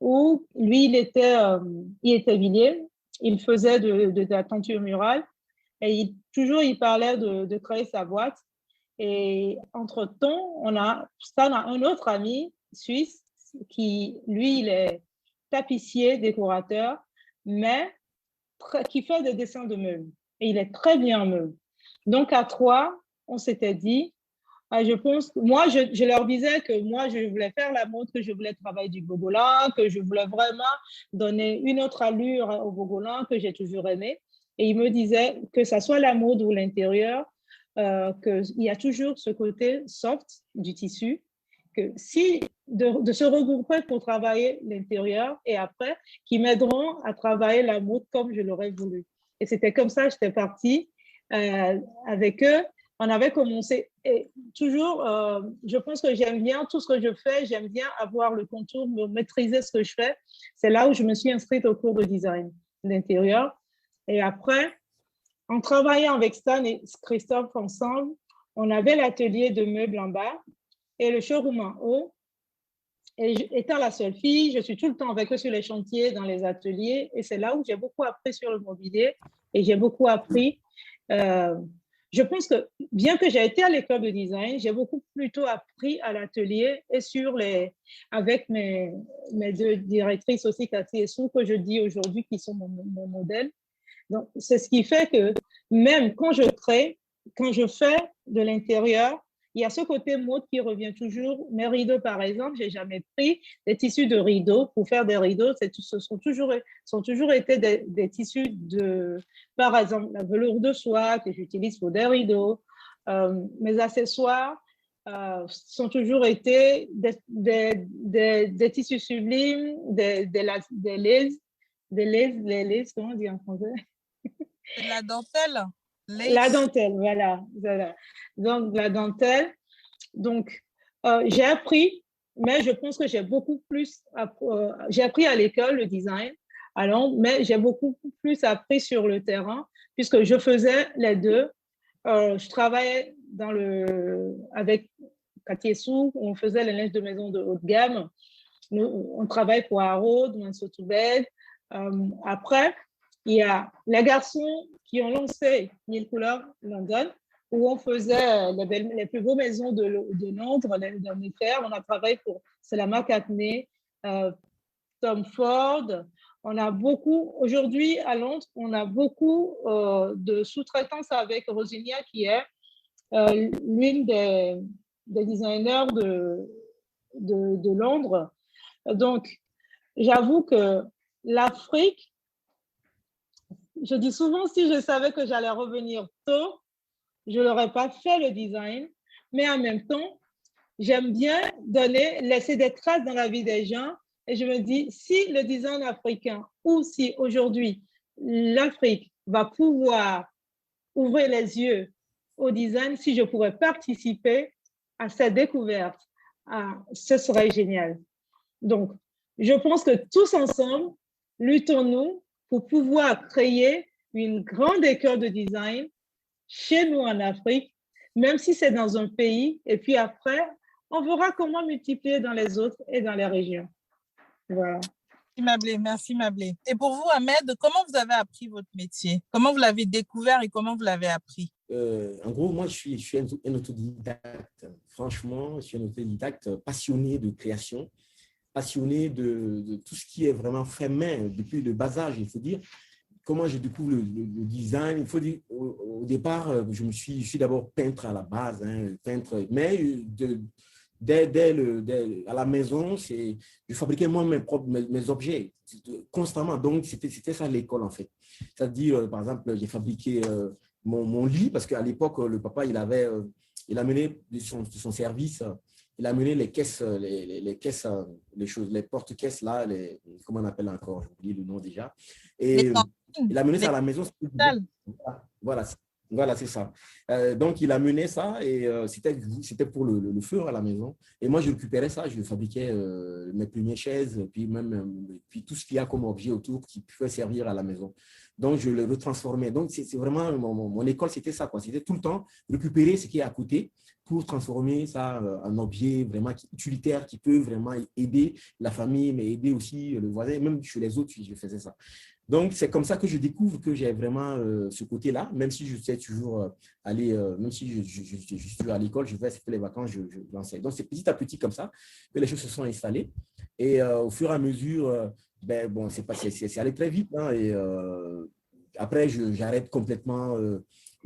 où lui, il était villiers. Il faisait de la teinture murale et il parlait de créer sa boîte. Et entre-temps, Stan a un autre ami suisse qui, lui, il est tapissier, décorateur, mais qui fait des dessins de meubles. Et il est très bien en meubles. Donc, à 3, on s'était dit, je pense, moi, je leur disais que moi, je voulais faire la mode, que je voulais travailler du Bogolan, que je voulais vraiment donner une autre allure au Bogolan que j'ai toujours aimé. Et ils me disaient que ça soit la mode ou l'intérieur, qu'il y a toujours ce côté soft du tissu, que si de se regrouper pour travailler l'intérieur et après, qui m'aideront à travailler la mode comme je l'aurais voulu. Et c'était comme ça que j'étais partie avec eux. On avait commencé, et toujours, je pense que j'aime bien tout ce que je fais, j'aime bien avoir le contour, maîtriser ce que je fais. C'est là où je me suis inscrite au cours de design d'intérieur. Et après, en travaillant avec Stan et Christophe ensemble, on avait l'atelier de meubles en bas et le showroom en haut. Et étant la seule fille, je suis tout le temps avec eux sur les chantiers, dans les ateliers. Et c'est là où j'ai beaucoup appris sur le mobilier et j'ai beaucoup appris. Je pense que bien que j'ai été à l'école de design, j'ai beaucoup plutôt appris à l'atelier et avec mes deux directrices aussi, Cathy et Sue, que je dis aujourd'hui qui sont mon modèle. Donc, c'est ce qui fait que même quand je crée, quand je fais de l'intérieur, il y a ce côté mode qui revient toujours. Mes rideaux, par exemple, je n'ai jamais pris des tissus de rideaux pour faire des rideaux. Ce sont toujours été des tissus de, par exemple, la velours de soie que j'utilise pour des rideaux. Mes accessoires sont toujours été des tissus sublimes, des laises, comment on dit en français? C'est de la dentelle. La dentelle, voilà. Donc, la dentelle. Donc, j'ai appris, mais je pense que j'ai beaucoup plus... j'ai appris à l'école le design, mais j'ai beaucoup plus appris sur le terrain, puisque je faisais les deux. Je travaillais avec Cathy et Sue, on faisait les linges de maison de haut de gamme. On travaille pour Harrods, Manso to Bed. Après, il y a les garçons qui ont lancé Mille Couleurs London, où on faisait les plus beaux maisons de Londres, les frères. On a travaillé pour Stella McCartney, Tom Ford. On a beaucoup, aujourd'hui à Londres, on a beaucoup de sous-traitance avec Rosinia, qui est l'une des designers de Londres. Donc, j'avoue que l'Afrique, je dis souvent, si je savais que j'allais revenir tôt, je n'aurais pas fait le design, mais en même temps, j'aime bien laisser des traces dans la vie des gens. Et je me dis, si le design africain, ou si aujourd'hui l'Afrique va pouvoir ouvrir les yeux au design, si je pourrais participer à cette découverte, ce serait génial. Donc, je pense que tous ensemble, luttons-nous pour pouvoir créer une grande école de design chez nous en Afrique, même si c'est dans un pays. Et puis après, on verra comment multiplier dans les autres et dans les régions. Voilà. Merci Mablé. Et pour vous, Ahmed, comment vous avez appris votre métier? Comment vous l'avez découvert et comment vous l'avez appris? En gros, moi, je suis un autodidacte. Franchement, je suis un autodidacte passionné de création, passionné de tout ce qui est vraiment fait main depuis le bas âge, il faut dire. Comment je découvre le design? Il faut dire, au départ, je suis d'abord peintre à la base, peintre, mais à la maison, je fabriquais moi mes objets constamment. Donc, c'était ça l'école, en fait. C'est-à-dire, par exemple, j'ai fabriqué mon lit, parce qu'à l'époque, le papa, il amenait de son service, il amenait les caisses, les porte-caisses, là, comment on appelle encore? J'ai oublié le nom déjà. Et il amenait ça à la maison. Voilà, c'est ça. Donc, il amenait ça et c'était pour le feu à la maison. Et moi, je récupérais ça, je fabriquais mes premières chaises, puis tout ce qu'il y a comme objet autour qui pouvait servir à la maison. Donc, je le retransformais. Donc, c'est vraiment mon école, c'était ça, quoi. C'était tout le temps récupérer ce qui est à côté pour transformer ça en objet vraiment utilitaire qui peut vraiment aider la famille, mais aider aussi le voisin. Même chez les autres, je faisais ça. Donc, c'est comme ça que je découvre que j'ai vraiment ce côté-là, même si je sais toujours aller, même si je suis à l'école, je vais c'était les vacances, je l'enseigne. Donc, c'est petit à petit comme ça que les choses se sont installées. Et au fur et à mesure, c'est allé très vite. Et après, j'arrête complètement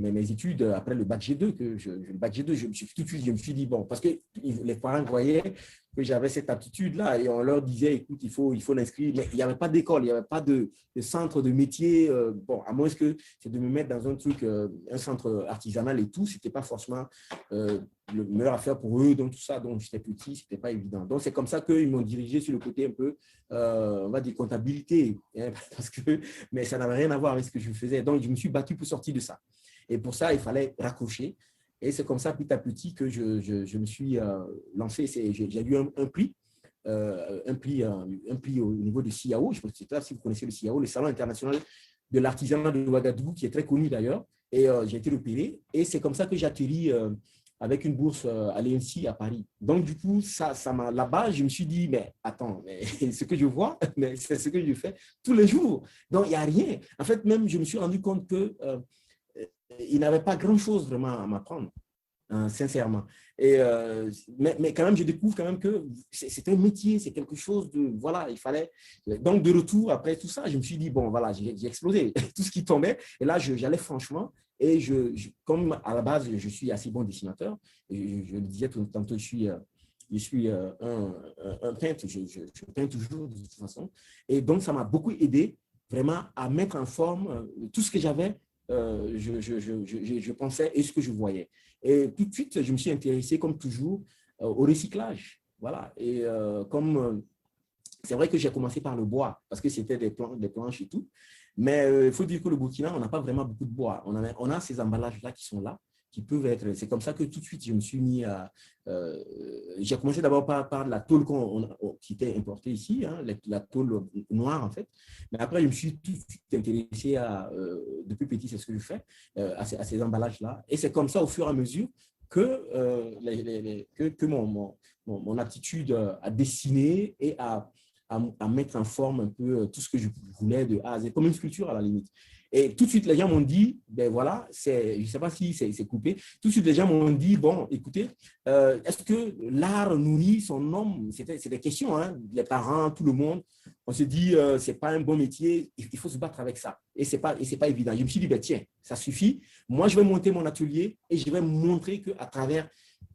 mes études après le bac G2, le bac G2, tout de suite, je me suis dit, bon, parce que les parents voyaient que j'avais cette aptitude-là et on leur disait, écoute, il faut l'inscrire. Mais il n'y avait pas d'école, il n'y avait pas de centre de métier. Bon, à moins que c'est de me mettre dans un truc, un centre artisanal et tout, ce n'était pas forcément le meilleur affaire pour eux. Donc, tout ça, donc j'étais petit, ce n'était pas évident. Donc, c'est comme ça qu'ils m'ont dirigé sur le côté un peu, on va dire, comptabilité. Hein, mais ça n'avait rien à voir avec ce que je faisais. Donc, je me suis battu pour sortir de ça. Et pour ça, il fallait raccrocher. Et c'est comme ça, petit à petit, que je me suis lancé. J'ai eu un prix au niveau du CIAO. Je ne sais pas si vous connaissez le CIAO, le Salon international de l'artisanat de Ouagadougou, qui est très connu d'ailleurs. Et j'ai été repéré. Et c'est comme ça que j'ai atterri avec une bourse à l'ENSI à Paris. Donc, du coup, là-bas, je me suis dit, mais attends, mais ce que je vois, mais c'est ce que je fais tous les jours. Donc, il n'y a rien. En fait, même, je me suis rendu compte que il n'avait pas grand-chose vraiment à m'apprendre, hein, sincèrement. Mais quand même, je découvre quand même que c'est un métier, c'est quelque chose de… Voilà, il fallait… Donc, de retour, après tout ça, je me suis dit, bon, voilà, j'ai explosé tout ce qui tombait. Et là, j'allais franchement. Et comme à la base, je suis assez bon dessinateur, et je le disais tantôt, je suis un peintre, je peins toujours de toute façon. Et donc, ça m'a beaucoup aidé vraiment à mettre en forme tout ce que j'avais. Je pensais et ce que je voyais. Et tout de suite, je me suis intéressé, comme toujours, au recyclage. Voilà. Et c'est vrai que j'ai commencé par le bois, parce que c'était des planches et tout. Mais il faut dire que le Burkina, on n'a pas vraiment beaucoup de bois. On a ces emballages-là qui sont là, qui peuvent être… C'est comme ça que tout de suite, je me suis mis à… j'ai commencé d'abord par la tôle qui était importée ici, hein, la tôle noire, en fait. Mais après, je me suis tout de suite intéressé depuis petit, c'est ce que je fais, à ces emballages-là. Et c'est comme ça, au fur et à mesure, que mon aptitude à dessiner et à mettre en forme un peu tout ce que je voulais de A à Z, comme une sculpture à la limite. Et tout de suite, les gens m'ont dit, ben voilà, je ne sais pas si c'est coupé, tout de suite, les gens m'ont dit, bon, écoutez, est-ce que l'art nourrit son homme? C'est des questions, hein, les parents, tout le monde. On se dit, ce n'est pas un bon métier, il faut se battre avec ça. Et ce n'est pas évident. Je me suis dit, ben tiens, ça suffit. Moi, je vais monter mon atelier et je vais montrer qu'à travers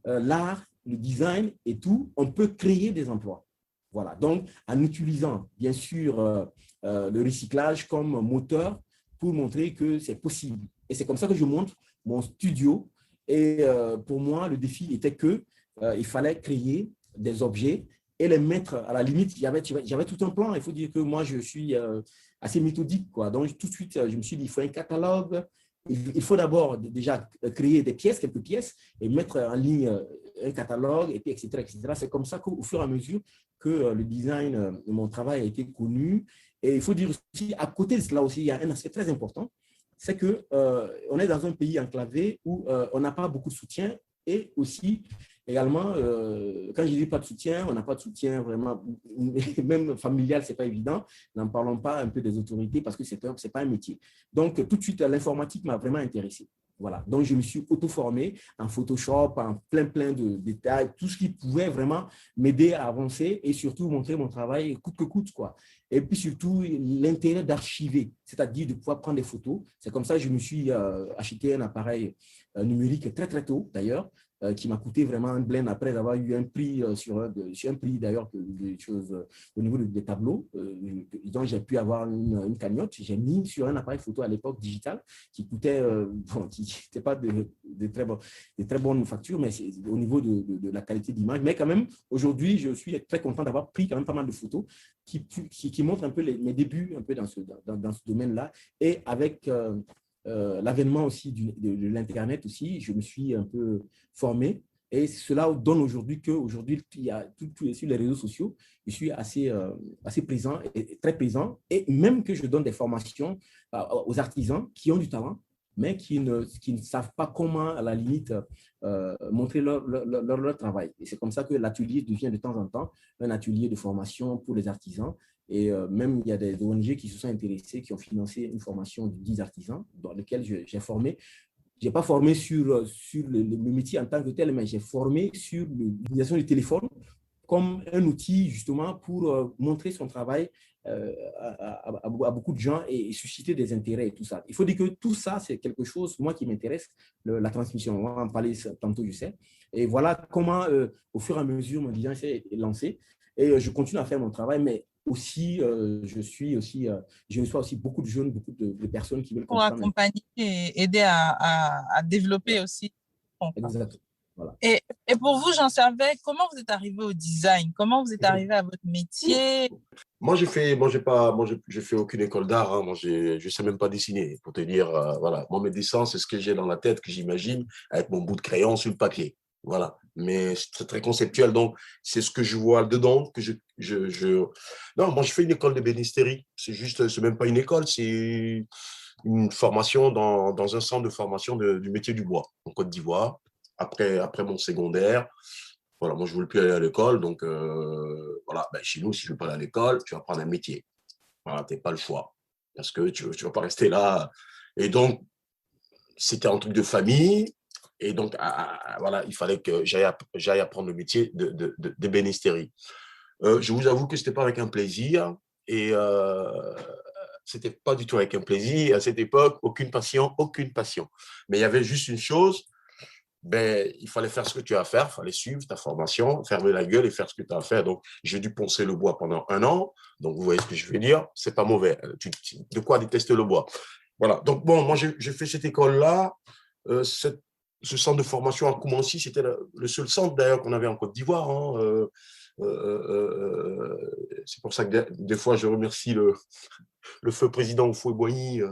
l'art, le design et tout, on peut créer des emplois. Voilà. Donc, en utilisant, bien sûr, le recyclage comme moteur, pour montrer que c'est possible. Et c'est comme ça que je montre mon studio. Et pour moi, le défi était qu'il fallait créer des objets et les mettre à la limite. J'avais tout un plan. Il faut dire que moi, je suis assez méthodique, quoi. Donc, tout de suite, je me suis dit, il faut un catalogue. Il faut d'abord déjà créer des pièces, quelques pièces, et mettre en ligne un catalogue, et puis, etc., etc. C'est comme ça qu'au fur et à mesure que le design de mon travail a été connu. Et il faut dire aussi, à côté de cela aussi, il y a un aspect très important, c'est qu'on est dans un pays enclavé où on n'a pas beaucoup de soutien et aussi, également, quand je dis pas de soutien, on n'a pas de soutien vraiment, même familial, ce n'est pas évident. N'en parlons pas un peu des autorités parce que ce n'est pas un métier. Donc, tout de suite, l'informatique m'a vraiment intéressé. Voilà. Donc, je me suis auto-formé en Photoshop, en plein de détails, tout ce qui pouvait vraiment m'aider à avancer et surtout montrer mon travail coûte que coûte, quoi. Et puis surtout, l'intérêt d'archiver, c'est-à-dire de pouvoir prendre des photos. C'est comme ça que je me suis acheté un appareil numérique très, très tôt, d'ailleurs, qui m'a coûté vraiment un blend après avoir eu un prix sur un prix d'ailleurs des choses au niveau des tableaux. Donc, j'ai pu avoir une cagnotte. J'ai mis sur un appareil photo à l'époque digital qui coûtait, qui n'était pas de très bonnes factures, mais au niveau de la qualité d'image. Mais quand même, aujourd'hui, je suis très content d'avoir pris quand même pas mal de photos qui montrent un peu mes débuts un peu dans ce domaine-là. Et avec l'avènement aussi de l'Internet aussi, je me suis un peu formé et cela donne aujourd'hui il y a tout sur les réseaux sociaux, je suis assez présent et très présent et même que je donne des formations aux artisans qui ont du talent mais qui ne savent pas comment, à la limite, montrer leur travail. Et c'est comme ça que l'atelier devient de temps en temps un atelier de formation pour les artisans. Et même, il y a des ONG qui se sont intéressés, qui ont financé une formation de 10 artisans dans lesquels j'ai formé. Je n'ai pas formé sur le métier en tant que tel, mais j'ai formé sur l'utilisation du téléphone comme un outil justement pour montrer son travail à beaucoup de gens et susciter des intérêts et tout ça. Il faut dire que tout ça, c'est quelque chose, moi, qui m'intéresse, la transmission. On va en parler tantôt, je sais. Et voilà comment, au fur et à mesure, mon design s'est lancé. Et je continue à faire mon travail, mais aussi, je reçois aussi beaucoup de jeunes, beaucoup de personnes qui veulent Pour comprendre. accompagner et aider à développer aussi. Exactement. Voilà. Et pour vous, Jean Servais, comment vous êtes arrivé au design? Comment vous êtes arrivé à votre métier? Moi, j'ai fait aucune école d'art. Hein. Moi, je sais même pas dessiner, pour te dire. Voilà. Moi, mes dessins, c'est ce que j'ai dans la tête, que j'imagine avec mon bout de crayon sur le papier. Voilà. Mais c'est très conceptuel. Donc, c'est ce que je vois dedans que Non, moi, je fais une école de bénisterie. C'est même pas une école, c'est une formation dans un centre de formation du métier du bois en Côte d'Ivoire. Après mon secondaire, voilà, moi, je ne voulais plus aller à l'école. Donc, voilà, ben, chez nous, si je ne veux pas aller à l'école, tu vas prendre un métier. Voilà, tu n'as pas le choix. Parce que tu ne vas pas rester là. Et donc, c'était un truc de famille. Et donc, voilà, il fallait que j'aille apprendre le métier de bénisterie. Je vous avoue que ce n'était pas avec un plaisir. Et ce n'était pas du tout avec un plaisir. À cette époque, aucune passion, aucune passion. Mais il y avait juste une chose. Ben, il fallait faire ce que tu as à faire, il fallait suivre ta formation, fermer la gueule et faire ce que tu as à faire. Donc, j'ai dû poncer le bois pendant 1 an. Donc, vous voyez ce que je veux dire, c'est pas mauvais. De quoi détester le bois. Voilà. Donc, bon, moi, j'ai fait cette école-là. Ce centre de formation à Koumansi, c'était le seul centre d'ailleurs qu'on avait en Côte d'Ivoire. Hein. C'est pour ça que des fois, je remercie le feu président Houphouët-Boigny,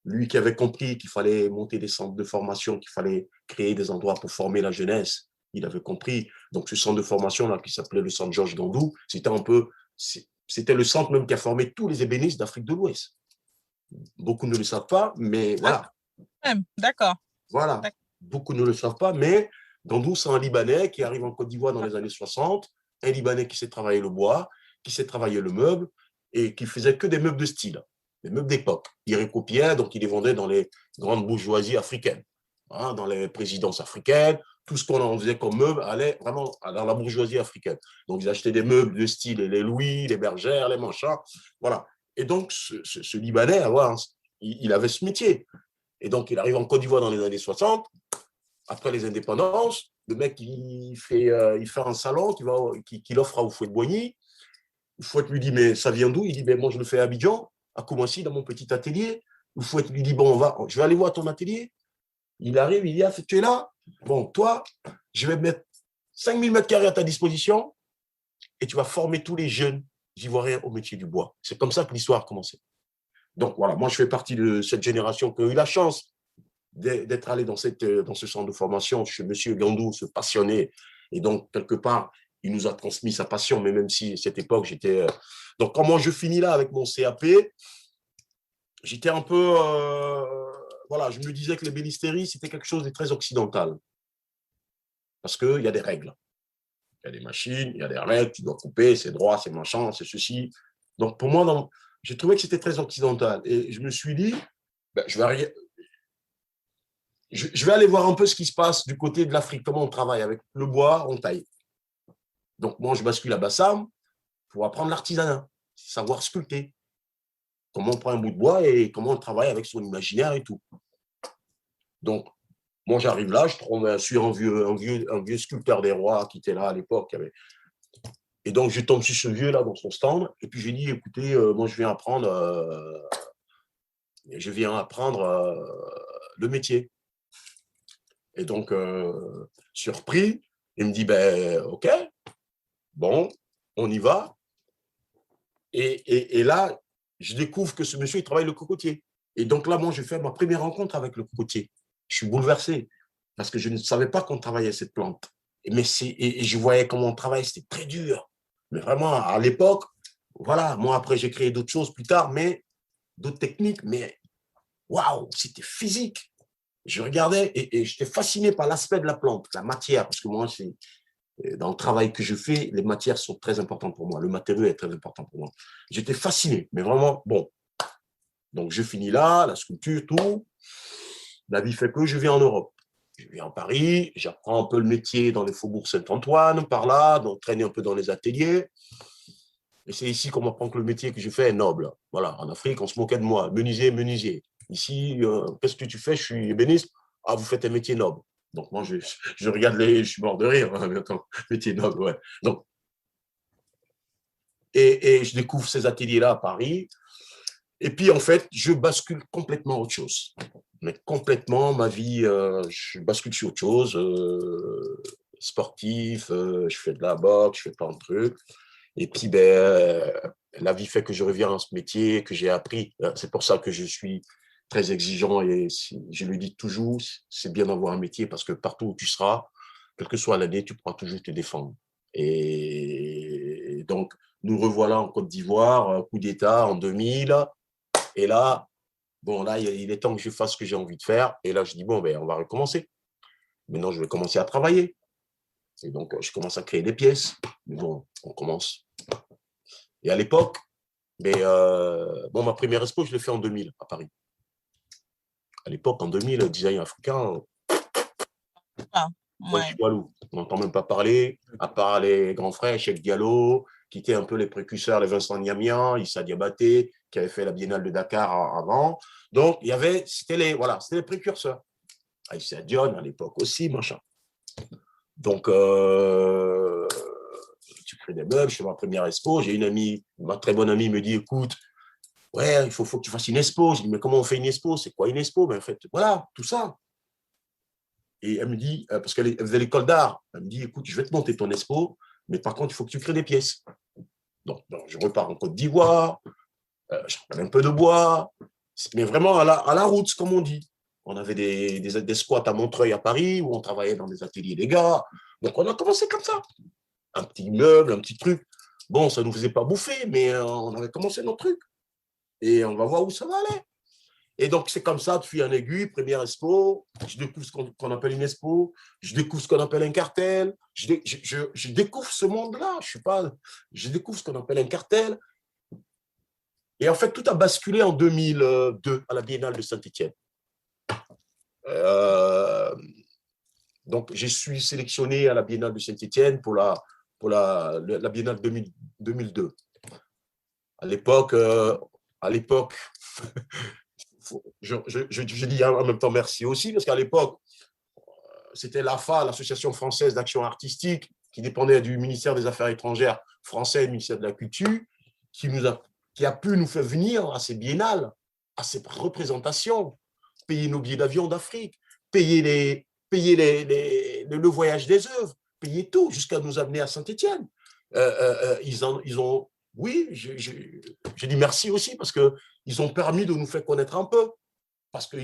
lui qui avait compris qu'il fallait monter des centres de formation, qu'il fallait créer des endroits pour former la jeunesse. Il avait compris. Donc, ce centre de formation-là, qui s'appelait le centre Georges Gandou, c'était le centre même qui a formé tous les ébénistes d'Afrique de l'Ouest. Beaucoup ne le savent pas, mais voilà. D'accord. Voilà. Beaucoup ne le savent pas, mais Gandou, c'est un Libanais qui arrive en Côte d'Ivoire dans les années 60, un Libanais qui sait travailler le bois, qui sait travailler le meuble et qui faisait que des meubles de style. Les meubles d'époque. Il recopiait, donc il les vendait dans les grandes bourgeoisies africaines, hein, dans les présidences africaines. Tout ce qu'on en faisait comme meubles allait vraiment dans la bourgeoisie africaine. Donc, ils achetaient des meubles de style, les Louis, les Bergères, les Manchats. Voilà. Et donc, ce Libanais, il avait ce métier. Et donc, il arrive en Côte d'Ivoire dans les années 60, après les indépendances. Le mec, il fait un salon qu'il offre à Houphouët-Boigny. Houphouët lui dit, mais ça vient d'où? Il dit, moi, je le fais à Abidjan, à Koumassi, dans mon petit atelier. Houphouët lui dit, bon, je vais aller voir ton atelier. Il arrive, il dit, tu es là? Bon, toi, je vais mettre 5000 mètres carrés à ta disposition et tu vas former tous les jeunes Ivoiriens au métier du bois. C'est comme ça que l'histoire a commencé. Donc, voilà, moi, je fais partie de cette génération qui a eu la chance d'être allé dans ce centre de formation chez M. Gandou, ce passionné. Et donc, quelque part, il nous a transmis sa passion, mais même si à cette époque, j'étais… Donc, comment je finis là avec mon CAP, j'étais un peu… voilà, je me disais que l'ébénisterie, c'était quelque chose de très occidental. Parce qu'il y a des règles. Il y a des machines, il y a des règles, tu dois couper, c'est droit, c'est machin, c'est ceci. Donc, pour moi, j'ai trouvé que c'était très occidental. Et je me suis dit, je vais aller voir un peu ce qui se passe du côté de l'Afrique, comment on travaille avec le bois, on taille. Donc, moi, je bascule à Bassam pour apprendre l'artisanat, savoir sculpter. Comment on prend un bout de bois et comment on travaille avec son imaginaire et tout. Donc, moi, j'arrive là, je trouve sur un vieux sculpteur des rois qui était là à l'époque. Et donc, je tombe sur ce vieux-là dans son stand. Et puis, j'ai dit, écoutez, moi, je viens apprendre le métier. Et donc, surpris, il me dit, OK, bon, on y va. Et là, je découvre que ce monsieur, il travaille le cocotier. Et donc là, moi, je fais ma première rencontre avec le cocotier. Je suis bouleversé parce que je ne savais pas qu'on travaillait cette plante. Et je voyais comment on travaille, c'était très dur. Mais vraiment, à l'époque, voilà, moi, après, j'ai créé d'autres choses plus tard, mais d'autres techniques, mais waouh, c'était physique. Je regardais et j'étais fasciné par l'aspect de la plante, la matière, parce que moi, dans le travail que je fais, les matières sont très importantes pour moi. Le matériau est très important pour moi. J'étais fasciné, mais vraiment, bon. Donc, je finis là, la sculpture, tout. La vie fait que je viens en Europe. Je viens à Paris, j'apprends un peu le métier dans les faubourgs Saint-Antoine, par là, donc traîner un peu dans les ateliers. Et c'est ici qu'on m'apprend que le métier que je fais est noble. Voilà, en Afrique, on se moquait de moi. Menuisier, menuisier. Ici, qu'est-ce que tu fais? Je suis ébéniste. Ah, vous faites un métier noble. Donc, moi, je regarde je suis mort de rire. Hein, attends, métier noble, ouais. Donc, et je découvre ces ateliers-là à Paris. Et puis, en fait, je bascule complètement à autre chose. Mais complètement, ma vie, je bascule sur autre chose. Sportif, je fais de la boxe, je fais plein de trucs. Et puis, la vie fait que je reviens à ce métier que j'ai appris. C'est pour ça que je suis très exigeant et je le dis toujours, c'est bien d'avoir un métier parce que partout où tu seras, quelle que soit l'année, tu pourras toujours te défendre. Et donc, nous revoilà en Côte d'Ivoire, coup d'État en 2000. Et là, bon, là, il est temps que je fasse ce que j'ai envie de faire. Et là, je dis, bon, on va recommencer. Maintenant, je vais commencer à travailler. Et donc, je commence à créer des pièces. Mais bon, on commence. Et à l'époque, ma première expo, je l'ai fait en 2000 à Paris. À l'époque, en 2000, le design africain, Ouais. on n'entend même pas parler, à part les grands frères, Cheikh Diallo, qui étaient un peu les précurseurs, les Vincent Niamian, Issa Diabaté, qui avaient fait la Biennale de Dakar avant. Donc, c'était les précurseurs. Issa Dion à l'époque aussi, machin. Donc, tu crées des meubles, je fais ma première expo. J'ai une amie, ma très bonne amie me dit, écoute, ouais, il faut que tu fasses une expo. Je dis, mais comment on fait une expo? C'est quoi une expo? En fait, voilà, tout ça. Et elle me dit, parce qu'elle faisait l'école d'art, elle me dit, écoute, je vais te monter ton expo, mais par contre, il faut que tu crées des pièces. Donc, je repars en Côte d'Ivoire, je prends un peu de bois, mais vraiment à la route, comme on dit. On avait des squats à Montreuil, à Paris, où on travaillait dans des ateliers des gars. Donc, on a commencé comme ça. Un petit meuble, un petit truc. Bon, ça ne nous faisait pas bouffer, mais on avait commencé notre truc. Et on va voir où ça va aller. Et donc, c'est comme ça, de fil en aiguille, première expo, je découvre ce qu'on appelle une expo, je découvre ce qu'on appelle un cartel, je découvre ce monde-là, je découvre ce qu'on appelle un cartel. Et en fait, tout a basculé en 2002 à la Biennale de Saint-Étienne. Donc, je suis sélectionné à la Biennale de Saint-Étienne pour la Biennale 2002. À l'époque, je dis en même temps merci aussi, parce qu'à l'époque, c'était l'AFA, l'Association française d'action artistique, qui dépendait du ministère des Affaires étrangères français, du ministère de la Culture, qui a pu nous faire venir à ces biennales, à ces représentations, payer nos billets d'avion d'Afrique, payer le voyage des œuvres, payer tout, jusqu'à nous amener à Saint-Étienne. Oui, je dis merci aussi parce qu'ils ont permis de nous faire connaître un peu. Parce que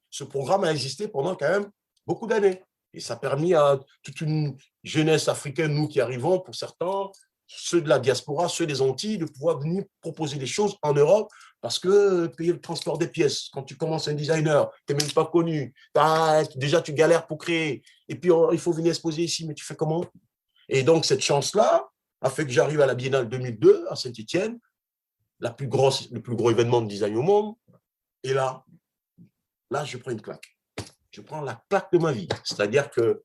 ce programme a existé pendant quand même beaucoup d'années. Et ça a permis à toute une jeunesse africaine, nous qui arrivons, pour certains, ceux de la diaspora, ceux des Antilles, de pouvoir venir proposer des choses en Europe parce que payer le transport des pièces, quand tu commences un designer, tu n'es même pas connu, déjà tu galères pour créer, et puis il faut venir exposer ici, mais tu fais comment? Et donc cette chance-là a fait que j'arrive à la Biennale 2002 à Saint-Étienne, le plus gros événement de design au monde, et là, je prends une claque. Je prends la claque de ma vie. C'est-à-dire que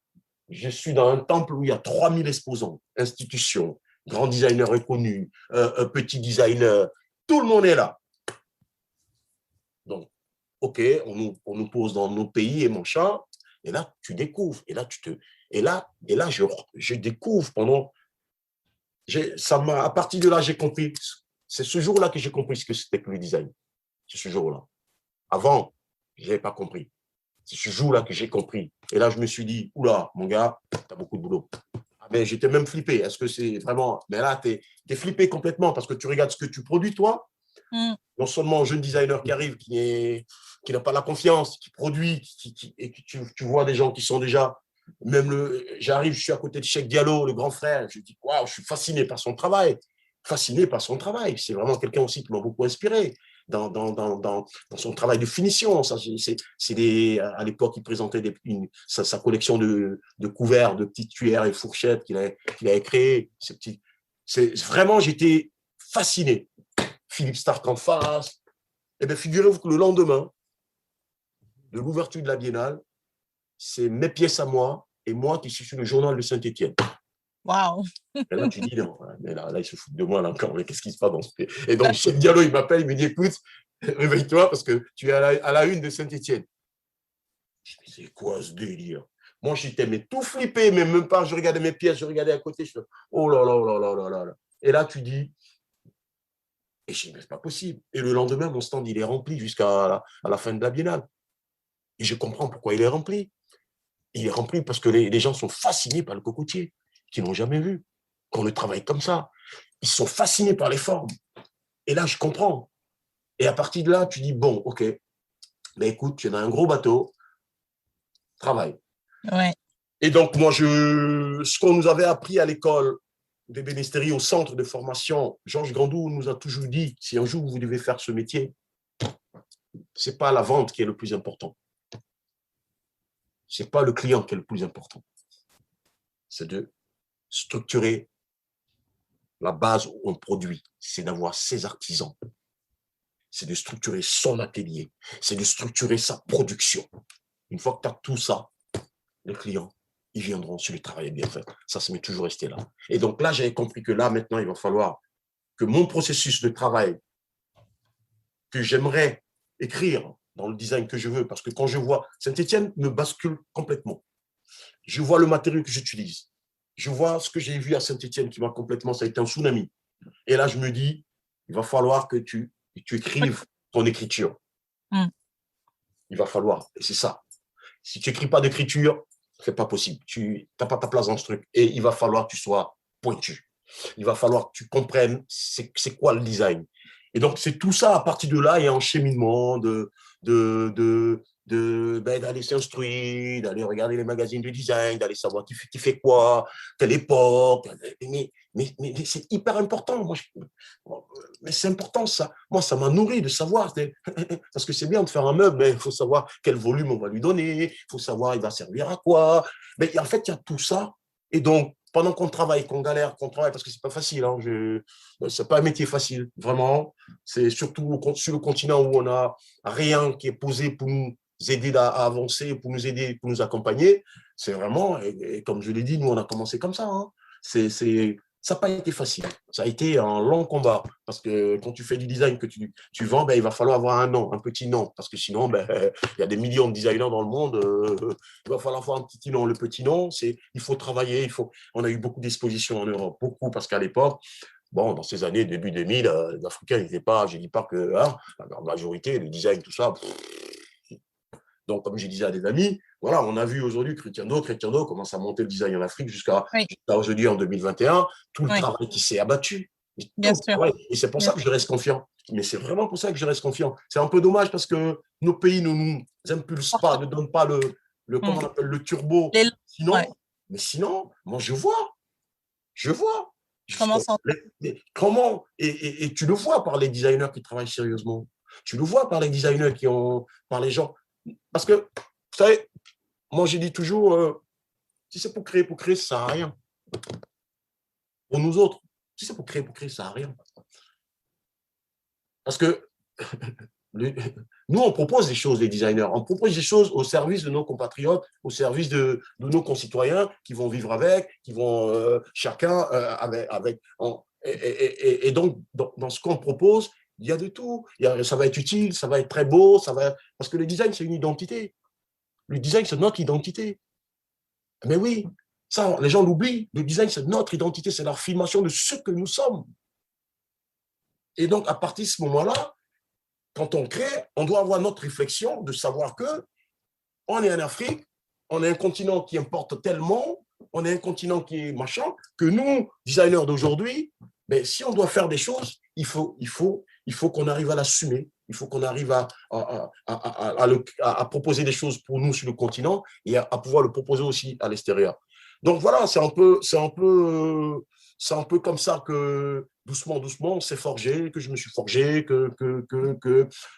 je suis dans un temple où il y a 3000 exposants, institutions, grands designers reconnus, petits designers, tout le monde est là. Donc, OK, on nous pose dans nos pays et mon chat, et là, tu découvres. Et là, je découvre pendant... à partir de là, j'ai compris. C'est ce jour-là que j'ai compris ce que c'était que le design. C'est ce jour-là. Avant, je n'avais pas compris. C'est ce jour-là que j'ai compris. Et là, je me suis dit, oula, mon gars, tu as beaucoup de boulot. Mais j'étais même flippé. Est-ce que c'est vraiment... Mais là, tu es flippé complètement parce que tu regardes ce que tu produis, toi. Non seulement un jeune designer qui arrive, qui n'a pas la confiance, qui produit, et que tu vois des gens qui sont déjà... J'arrive, je suis à côté de Cheikh Diallo, le grand frère. Je dis, waouh, je suis fasciné par son travail. Fasciné par son travail. C'est vraiment quelqu'un aussi qui m'a beaucoup inspiré dans son travail de finition. À l'époque, il présentait sa collection de couverts, de petites cuillères et fourchettes qu'il avait créées. Vraiment, j'étais fasciné. Philippe Stark en face. Eh bien, figurez-vous que le lendemain de l'ouverture de la Biennale, c'est mes pièces à moi et moi qui suis sur le journal de Saint-Étienne. Waouh. Et là, tu dis, non, mais là, ils se foutent de moi, là, encore, mais qu'est-ce qui se passe dans ce pays? Et donc, Chef Diallo, il m'appelle, il me dit, écoute, réveille-toi parce que tu es à la une de Saint-Étienne. Je me dis, c'est quoi ce délire? Moi, j'étais mais tout flippé, mais même pas, je regardais mes pièces, je regardais à côté, je fais, oh là là, oh là là là là là. Et là, tu dis, et je dis, mais c'est pas possible. Et le lendemain, mon stand, il est rempli jusqu'à à la fin de la biennale. Et je comprends pourquoi il est rempli. Il est rempli parce que les gens sont fascinés par le cocotier, qu'ils n'ont jamais vu, qu'on le travaille comme ça. Ils sont fascinés par les formes. Et là, je comprends. Et à partir de là, tu dis, bon, OK, ben écoute, tu as un gros bateau, travaille. Ouais. Et donc, moi, ce qu'on nous avait appris à l'école d'ébénisterie, au centre de formation, Georges Grandou nous a toujours dit, si un jour vous devez faire ce métier, ce n'est pas la vente qui est le plus important. Ce n'est pas le client qui est le plus important. C'est de structurer la base où on produit. C'est d'avoir ses artisans. C'est de structurer son atelier. C'est de structurer sa production. Une fois que tu as tout ça, les clients, ils viendront sur le travail bien fait. Ça m'est toujours resté là. Et donc là, j'avais compris que là, maintenant, il va falloir que mon processus de travail que j'aimerais écrire dans le design que je veux, parce que quand je vois, Saint-Étienne me bascule complètement. Je vois le matériau que j'utilise. Je vois ce que j'ai vu à Saint-Étienne qui m'a complètement, ça a été un tsunami. Et là, je me dis, il va falloir que tu écrives ton écriture. Il va falloir, et c'est ça. Si tu n'écris pas d'écriture, c'est pas possible. Tu n'as pas ta place dans ce truc. Et il va falloir que tu sois pointu. Il va falloir que tu comprennes c'est quoi le design. Et donc, c'est tout ça, à partir de là, il y a un cheminement d'aller s'instruire, d'aller regarder les magazines de design, d'aller savoir qui fait quoi, quelle époque. Mais c'est hyper important. Mais c'est important, ça. Moi, ça m'a nourri de savoir. Parce que c'est bien de faire un meuble, mais il faut savoir quel volume on va lui donner, il faut savoir il va servir à quoi. Mais en fait, il y a tout ça. Et donc, pendant qu'on travaille, qu'on galère, qu'on travaille, parce que c'est pas facile, hein, c'est pas un métier facile, vraiment. C'est surtout sur le continent où on n'a rien qui est posé pour nous aider à avancer, pour nous aider, pour nous accompagner. C'est vraiment, et comme je l'ai dit, nous, on a commencé comme ça. Hein. Ça n'a pas été facile. Ça a été un long combat. Parce que quand tu fais du design que tu vends, ben, il va falloir avoir un nom, un petit nom. Parce que sinon, ben, il y a des millions de designers dans le monde. Il va falloir avoir un petit nom. Le petit nom, il faut travailler. On a eu beaucoup d'expositions en Europe. Beaucoup, parce qu'à l'époque, bon, dans ces années, début 2000, les Africains n'étaient pas, je ne dis pas que la majorité, le design, tout ça. Donc, comme je disais à des amis, voilà, on a vu aujourd'hui Cristiano commence à monter le design en Afrique jusqu'à aujourd'hui, en 2021, tout le travail qui s'est abattu. Bien sûr. Et c'est pour ça que je reste confiant. Mais c'est vraiment pour ça que je reste confiant. C'est un peu dommage parce que nos pays ne nous impulsent pas, ne donnent pas comment on appelle, le turbo. Mais sinon, moi, je vois. Comment et tu le vois par les designers qui travaillent sérieusement. Tu le vois par les designers par les gens. Parce que, vous savez, moi, je dis toujours, si c'est pour créer, ça ne sert à rien. Pour nous autres, si c'est pour créer, ça ne sert à rien. Parce que nous, on propose des choses, les designers. On propose des choses au service de nos compatriotes, au service de nos concitoyens qui vont vivre avec, qui vont chacun avec. Et donc, dans ce qu'on propose, il y a de tout. Ça va être utile, ça va être très beau, parce que le design, c'est une identité. Le design, c'est notre identité. Mais oui, ça, les gens l'oublient. Le design, c'est notre identité, c'est l'affirmation de ce que nous sommes. Et donc, à partir de ce moment-là, quand on crée, on doit avoir notre réflexion de savoir que on est en Afrique, on est un continent qui importe tellement, on est un continent qui est machin, que nous, designers d'aujourd'hui, ben, si on doit faire des choses, il faut qu'on arrive à l'assumer, il faut qu'on arrive à proposer des choses pour nous sur le continent et à pouvoir le proposer aussi à l'extérieur. Donc voilà, c'est un peu comme ça que doucement, on s'est forgé, que je me suis forgé,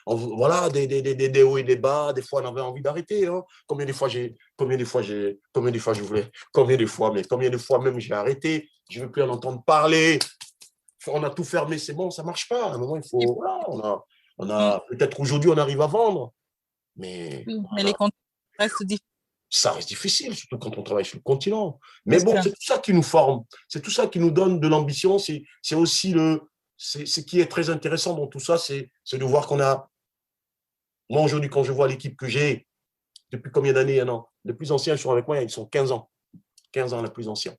voilà, des hauts et des bas, des fois on avait envie d'arrêter. Hein. Combien de fois même j'ai arrêté, je ne veux plus en entendre parler. On a tout fermé, c'est bon, ça ne marche pas. À un moment, il faut. Voilà, on a peut-être aujourd'hui, on arrive à vendre. Mais les contrats restent difficiles. Ça reste difficile, surtout quand on travaille sur le continent. Mais Bien bon, sûr. c'est tout ça qui nous forme. C'est tout ça qui nous donne de l'ambition. C'est aussi ce qui est très intéressant dans tout ça, c'est de voir qu'on a. Moi, aujourd'hui, quand je vois l'équipe que j'ai, depuis combien d'années, un an, les plus anciens sont avec moi, ils sont 15 ans. 15 ans les plus anciens.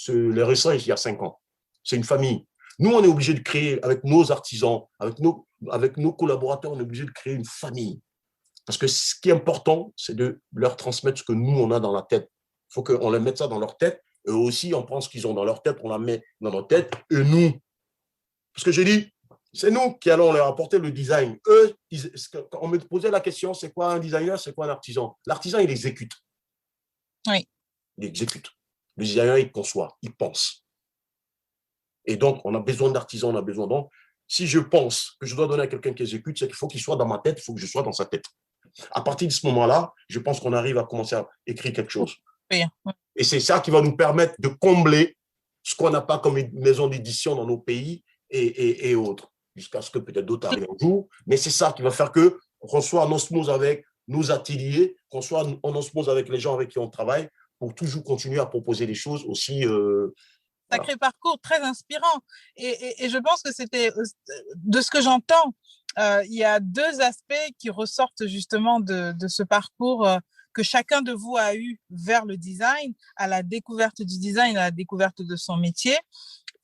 Les récents, il y a 5 ans. C'est une famille. Nous, on est obligé de créer, avec nos artisans, avec nos collaborateurs, on est obligé de créer une famille. Parce que ce qui est important, c'est de leur transmettre ce que nous, on a dans la tête. Il faut qu'on leur mette ça dans leur tête. Eux aussi, on prend ce qu'ils ont dans leur tête, on la met dans notre tête. Et nous, parce que j'ai dit, c'est nous qui allons leur apporter le design. Eux, quand on me posait la question, c'est quoi un designer, c'est quoi un artisan? L'artisan, il exécute. Oui. Il exécute. Le designer, il conçoit, il pense. Et donc, on a besoin d'artisans, on a besoin donc. Si je pense que je dois donner à quelqu'un qui exécute, c'est qu'il faut qu'il soit dans ma tête, il faut que je sois dans sa tête. À partir de ce moment-là, je pense qu'on arrive à commencer à écrire quelque chose. Oui. Et c'est ça qui va nous permettre de combler ce qu'on n'a pas comme maison d'édition dans nos pays et autres, jusqu'à ce que peut-être d'autres arrivent un jour. Mais c'est ça qui va faire qu'on soit en osmose avec nos ateliers, qu'on soit en osmose avec les gens avec qui on travaille, pour toujours continuer à proposer des choses aussi. Sacré parcours, très inspirant. Et je pense que c'était, de ce que j'entends, il y a deux aspects qui ressortent justement de ce parcours que chacun de vous a eu vers le design, à la découverte du design, à la découverte de son métier.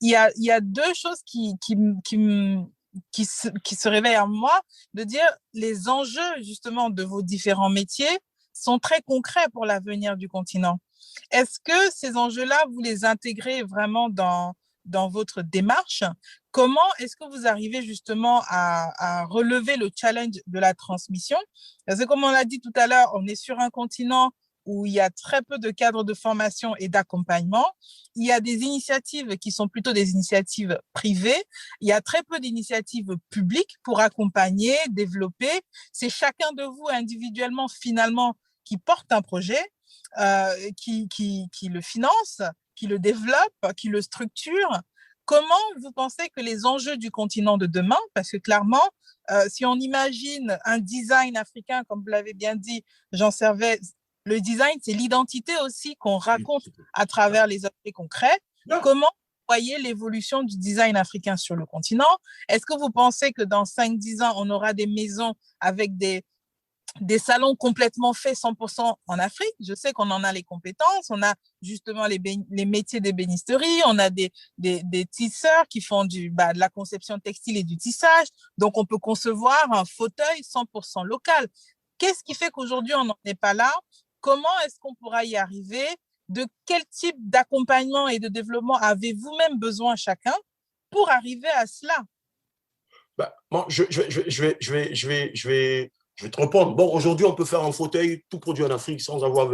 Il y a deux choses qui se réveillent en moi, de dire les enjeux justement de vos différents métiers sont très concrets pour l'avenir du continent. Est-ce que ces enjeux-là, vous les intégrez vraiment dans votre démarche? Comment est-ce que vous arrivez justement à relever le challenge de la transmission? Parce que comme on l'a dit tout à l'heure, on est sur un continent où il y a très peu de cadres de formation et d'accompagnement. Il y a des initiatives qui sont plutôt des initiatives privées. Il y a très peu d'initiatives publiques pour accompagner, développer. C'est chacun de vous individuellement, finalement, qui porte un projet, qui le finance, qui le développe, qui le structure. Comment vous pensez que les enjeux du continent de demain, parce que clairement, si on imagine un design africain, comme vous l'avez bien dit, Jean Servet, le design, c'est l'identité aussi qu'on raconte à travers les objets concrets. Comment vous voyez l'évolution du design africain sur le continent? Est-ce que vous pensez que dans 5-10 ans, on aura des maisons avec des salons complètement faits 100% en Afrique? Je sais qu'on en a les compétences, on a justement les métiers d'ébénisterie, on a des tisseurs qui font de la conception textile et du tissage, donc on peut concevoir un fauteuil 100% local. Qu'est-ce qui fait qu'aujourd'hui on n'en est pas là? Comment est-ce qu'on pourra y arriver? De quel type d'accompagnement et de développement avez-vous même besoin chacun pour arriver à cela? Moi, je vais te répondre. Bon, aujourd'hui, on peut faire un fauteuil tout produit en Afrique sans avoir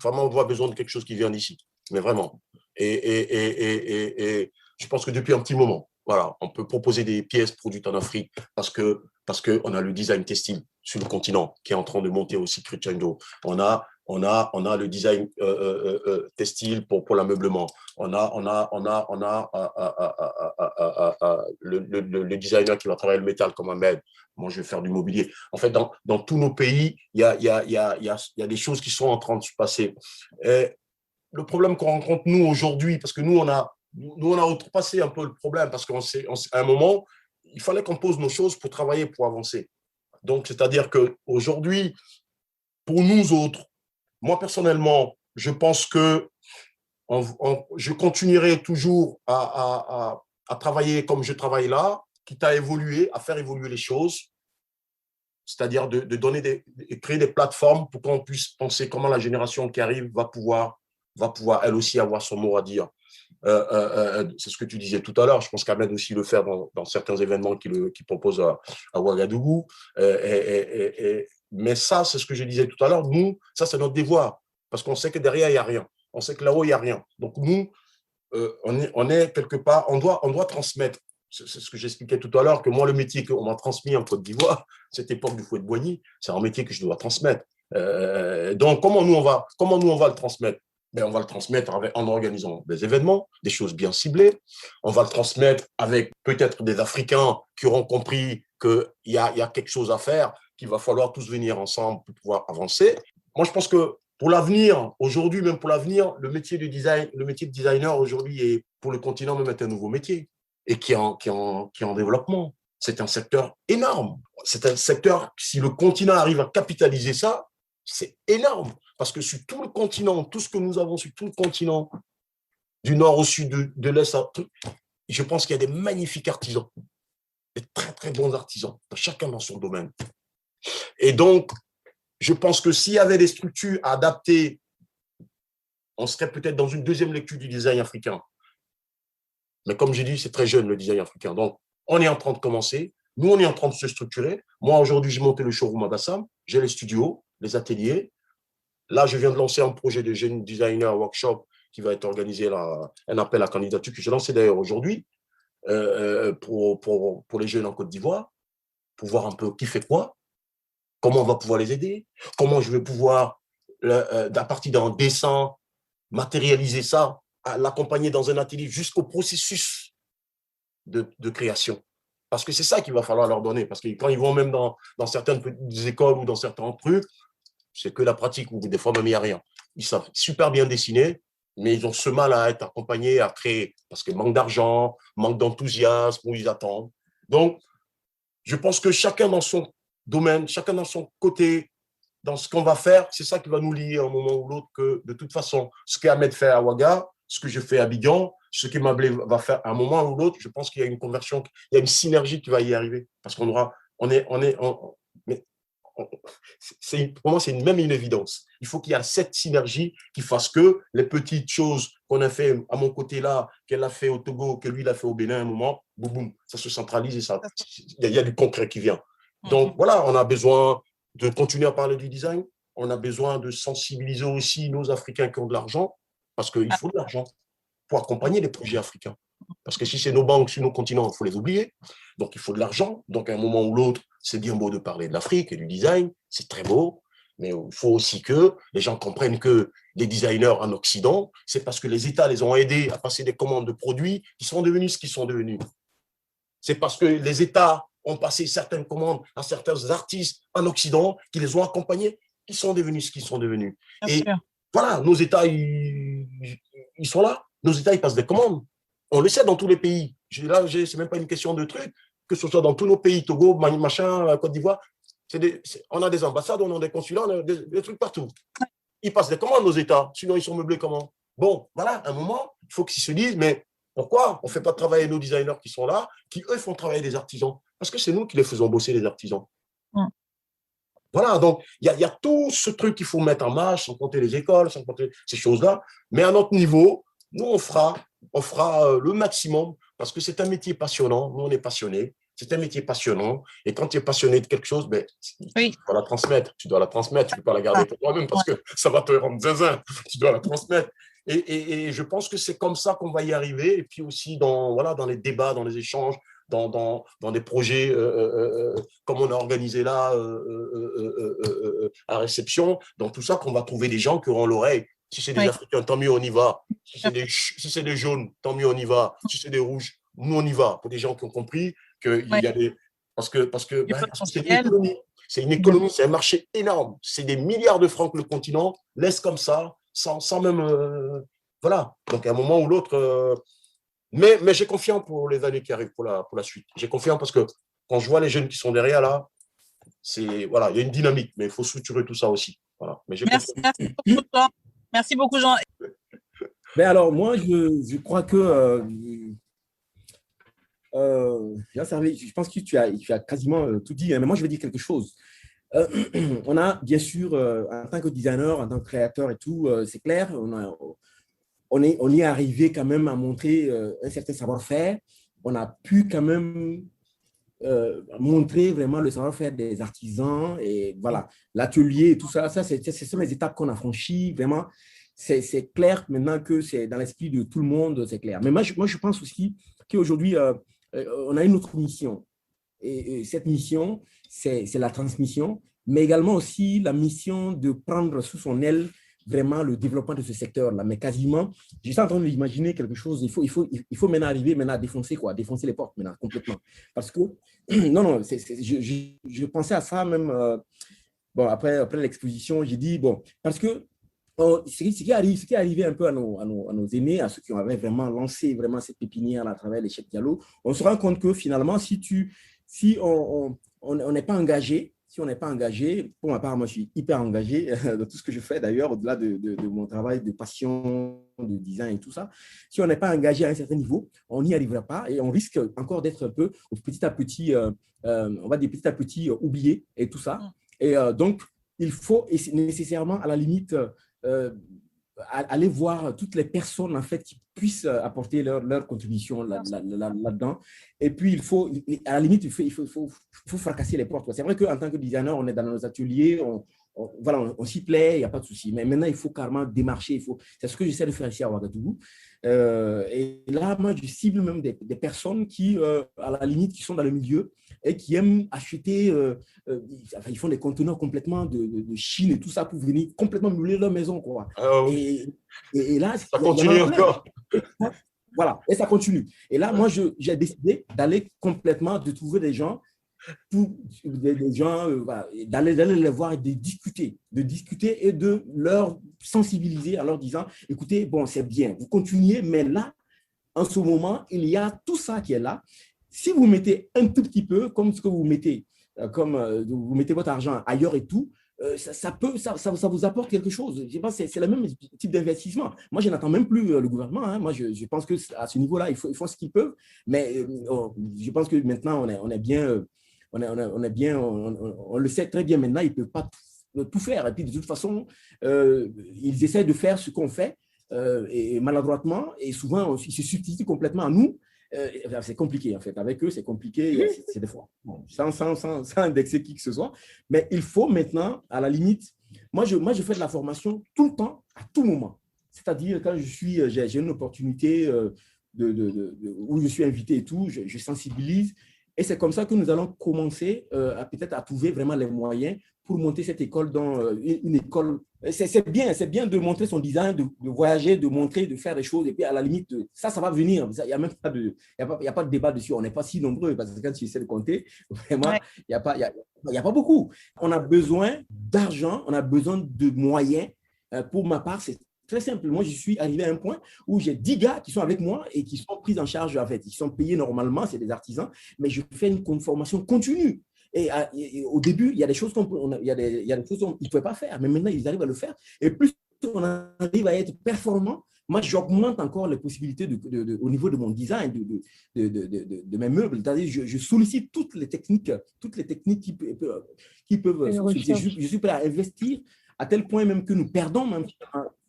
vraiment besoin de quelque chose qui vient d'ici. Mais vraiment. Et je pense que depuis un petit moment, voilà, on peut proposer des pièces produites en Afrique parce qu'on a le design textile sur le continent qui est en train de monter aussi crescendo. On a le design textile pour l'ameublement. On a le designer qui va travailler le métal comme Ahmed. Moi, je vais faire du mobilier. En fait, dans tous nos pays, il y a des choses qui sont en train de se passer. Et le problème qu'on rencontre, nous, aujourd'hui, parce que nous, on a outrepassé un peu le problème, parce qu'à un moment, il fallait qu'on pose nos choses pour travailler, pour avancer. Donc, c'est-à-dire qu'aujourd'hui, pour nous autres, moi, personnellement, je pense que je continuerai toujours à travailler comme je travaille là, quitte à évoluer, à faire évoluer les choses, c'est-à-dire de créer des plateformes pour qu'on puisse penser comment la génération qui arrive va pouvoir elle aussi avoir son mot à dire. C'est ce que tu disais tout à l'heure. Je pense qu'Ahmed aussi le fait dans certains événements qu'il propose à Ouagadougou. Mais ça, c'est ce que je disais tout à l'heure. Nous, ça, c'est notre devoir. Parce qu'on sait que derrière, il n'y a rien. On sait que là-haut, il n'y a rien. Donc, nous, on est quelque part, on doit transmettre. C'est ce que j'expliquais tout à l'heure, que moi, le métier qu'on m'a transmis en Côte d'Ivoire, cette époque du fouet de Boigny, c'est un métier que je dois transmettre. Donc, comment nous, on va le transmettre? On va le transmettre en organisant des événements, des choses bien ciblées. On va le transmettre avec peut-être des Africains qui auront compris qu'il y a quelque chose à faire, qu'il va falloir tous venir ensemble pour pouvoir avancer. Moi, je pense que pour l'avenir, aujourd'hui, même pour l'avenir, le métier de designer aujourd'hui est pour le continent même est un nouveau métier et qui est en développement. C'est un secteur énorme. C'est un secteur, si le continent arrive à capitaliser ça, c'est énorme. Parce que sur tout le continent, tout ce que nous avons sur tout le continent, du nord au sud, de l'est à tout, je pense qu'il y a des magnifiques artisans, des très, très bons artisans, chacun dans son domaine. Et donc, je pense que s'il y avait des structures adaptées, on serait peut-être dans une deuxième lecture du design africain. Mais comme j'ai dit, c'est très jeune le design africain. Donc, on est en train de commencer. Nous, on est en train de se structurer. Moi, aujourd'hui, j'ai monté le showroom à Bassam. J'ai les studios, les ateliers. Là, je viens de lancer un projet de jeune designer workshop qui va être organisé, là, un appel à candidature que j'ai lancé d'ailleurs aujourd'hui pour les jeunes en Côte d'Ivoire, pour voir un peu qui fait quoi, comment on va pouvoir les aider, comment je vais pouvoir, à partir d'un dessin, matérialiser ça, l'accompagner dans un atelier jusqu'au processus de création. Parce que c'est ça qu'il va falloir leur donner. Parce que quand ils vont même dans certaines petites écoles ou dans certains trucs, c'est que la pratique ou des fois même il n'y a rien. Ils savent super bien dessiner, mais ils ont ce mal à être accompagnés, à créer, parce que manque d'argent, manque d'enthousiasme, où ils attendent. Donc, je pense que chacun dans son domaine, chacun dans son côté, dans ce qu'on va faire, c'est ça qui va nous lier à un moment ou l'autre, que de toute façon, ce qu'Ahmed fait à Ouaga, ce que je fais à Abidjan, ce que Mablé va faire à un moment ou l'autre, je pense qu'il y a une conversion, il y a une synergie qui va y arriver. Parce qu'on aura, pour moi, c'est même une évidence. Il faut qu'il y ait cette synergie qui fasse que les petites choses qu'on a fait à mon côté là, qu'elle a fait au Togo, que lui il a fait au Bénin à un moment, boum, boum, ça se centralise et ça, il y a du concret qui vient. Donc voilà, on a besoin de continuer à parler du design. On a besoin de sensibiliser aussi nos Africains qui ont de l'argent, parce qu'il faut de l'argent pour accompagner les projets africains. Parce que si c'est nos banques sur nos continents, il faut les oublier. Donc, il faut de l'argent. Donc, à un moment ou l'autre, c'est bien beau de parler de l'Afrique et du design. C'est très beau. Mais il faut aussi que les gens comprennent que les designers en Occident, c'est parce que les États les ont aidés à passer des commandes de produits qui sont devenus ce qu'ils sont devenus. C'est parce que les États ont passé certaines commandes à certains artistes en Occident qui les ont accompagnés, qui sont devenus ce qu'ils sont devenus. Et voilà, nos États, ils sont là. Nos États, ils passent des commandes. On le sait dans tous les pays. Là, ce n'est même pas une question de truc, que ce soit dans tous nos pays, Togo, machin, Côte d'Ivoire. On a des ambassades, on a des consulats, on a des trucs partout. Ils passent des commandes, nos États. Sinon, ils sont meublés comment? Bon, voilà, à un moment, il faut qu'ils se disent, mais pourquoi on ne fait pas travailler nos designers qui sont là, qui, eux, font travailler des artisans? Parce que c'est nous qui les faisons bosser, les artisans. Voilà, donc il y a tout ce truc qu'il faut mettre en marche, sans compter les écoles, sans compter ces choses-là. Mais à notre niveau, nous, on fera le maximum parce que c'est un métier passionnant. Nous, on est passionnés. C'est un métier passionnant. Et quand tu es passionné de quelque chose, ben, tu dois la transmettre. Tu dois la transmettre. Tu ne peux pas la garder pour toi-même parce que ça va te rendre zinzin. Tu dois la transmettre. Et je pense que c'est comme ça qu'on va y arriver. Et puis aussi dans les débats, dans les échanges, dans des projets comme on a organisé là à réception, dans tout ça qu'on va trouver des gens qui auront l'oreille. Si c'est des Africains, tant mieux, on y va. Si c'est des jaunes, tant mieux, on y va. Si c'est des rouges, nous, on y va. Pour des gens qui ont compris qu'il y a des… Parce que c'est une économie. C'est une économie, c'est un marché énorme. C'est des milliards de francs que le continent laisse comme ça, sans même… voilà. Donc, à un moment ou l'autre… mais j'ai confiance pour les années qui arrivent, pour la suite. J'ai confiance parce que quand je vois les jeunes qui sont derrière, là, voilà, il y a une dynamique, mais il faut structurer tout ça aussi. Voilà. Mais merci beaucoup, Jean. Merci beaucoup, Jean. Mais alors, moi, je crois que je pense que tu as quasiment tout dit, hein, mais moi, je vais dire quelque chose. On a, bien sûr, en tant que designer, en tant que créateur et tout, c'est clair, on y est arrivé quand même à montrer un certain savoir-faire. On a pu quand même montrer vraiment le savoir-faire des artisans et voilà, l'atelier et tout ça. Ce sont les étapes qu'on a franchies. Vraiment, c'est clair maintenant que c'est dans l'esprit de tout le monde, c'est clair. Mais moi, je pense aussi qu'aujourd'hui, on a une autre mission. Et cette mission, c'est la transmission, mais également aussi la mission de prendre sous son aile vraiment le développement de ce secteur-là. Mais quasiment, je suis en train d'imaginer quelque chose. Il faut maintenant arriver à défoncer les portes maintenant complètement. Parce que, non, je pensais à ça même, bon, après l'exposition, j'ai dit, bon, parce que Ce qui est arrivé un peu à nos aînés, à ceux qui avaient vraiment lancé vraiment cette pépinière à travers les Cheikh Diallo, on se rend compte que finalement, si on n'est pas engagé, si on n'est pas engagé, pour ma part, moi, je suis hyper engagé dans tout ce que je fais d'ailleurs, au-delà de mon travail de passion, de design et tout ça. Si on n'est pas engagé à un certain niveau, on n'y arrivera pas et on risque encore d'être un peu petit à petit, on va dire petit à petit oublié et tout ça. Et donc, il faut nécessairement, à la limite, aller voir toutes les personnes en fait qui puissent apporter leur contribution là-dedans. Et puis, à la limite, il faut fracasser les portes. C'est vrai qu'en tant que designer, on est dans nos ateliers, voilà, on s'y plaît, il n'y a pas de souci. Mais maintenant, il faut carrément démarcher. C'est ce que j'essaie de faire ici à Ouagadougou. Et là, moi, je cible même des personnes qui, à la limite, qui sont dans le milieu et qui aiment acheter, ils font des conteneurs complètement de Chine et tout ça pour venir complètement meubler leur maison, quoi. Et là, ça continue encore. Voilà, et ça continue. Et là, moi, j'ai décidé d'aller complètement, de trouver des gens, voilà, d'aller les voir et de discuter et de leur sensibiliser en leur disant, écoutez, bon, c'est bien, vous continuez, mais là, en ce moment, il y a tout ça qui est là. Si vous mettez un tout petit peu, comme ce que vous mettez, vous mettez votre argent ailleurs et tout, ça vous apporte quelque chose. Je pense que c'est le même type d'investissement. Moi, je n'attends même plus le gouvernement. Hein. Moi, je pense qu'à ce niveau-là, ils font ce qu'ils peuvent. Mais je pense que maintenant, on est bien, on le sait très bien maintenant, ils ne peuvent pas tout faire. Et puis, de toute façon, ils essaient de faire ce qu'on fait et maladroitement. Et souvent, ils se substituent complètement à nous. C'est compliqué en fait, avec eux c'est compliqué, c'est des fois sans indexer qui que ce soit, mais il faut maintenant à la limite, moi je fais de la formation tout le temps, à tout moment, c'est-à-dire quand j'ai une opportunité où je suis invité et tout, je sensibilise et c'est comme ça que nous allons commencer peut-être à trouver vraiment les moyens pour monter cette école dans une école. C'est bien de montrer son design, de voyager, de montrer, de faire des choses. Et puis, à la limite, ça va venir. Il n'y a même pas de débat dessus. On n'est pas si nombreux parce que quand tu essaies de compter, vraiment, il n'y a pas beaucoup. On a besoin d'argent, on a besoin de moyens. Pour ma part, c'est très simple. Moi, je suis arrivé à un point où j'ai 10 gars qui sont avec moi et qui sont pris en charge. En fait, ils sont payés normalement, c'est des artisans, mais je fais une formation continue. Et au début, il y a des choses qu'ils ne pouvaient pas faire, mais maintenant, ils arrivent à le faire. Et plus on arrive à être performant, moi, j'augmente encore les possibilités au niveau de mon design, de mes meubles. C'est-à-dire, je sollicite toutes les techniques qui peuvent solliciter. Je suis prêt à investir à tel point même que nous perdons même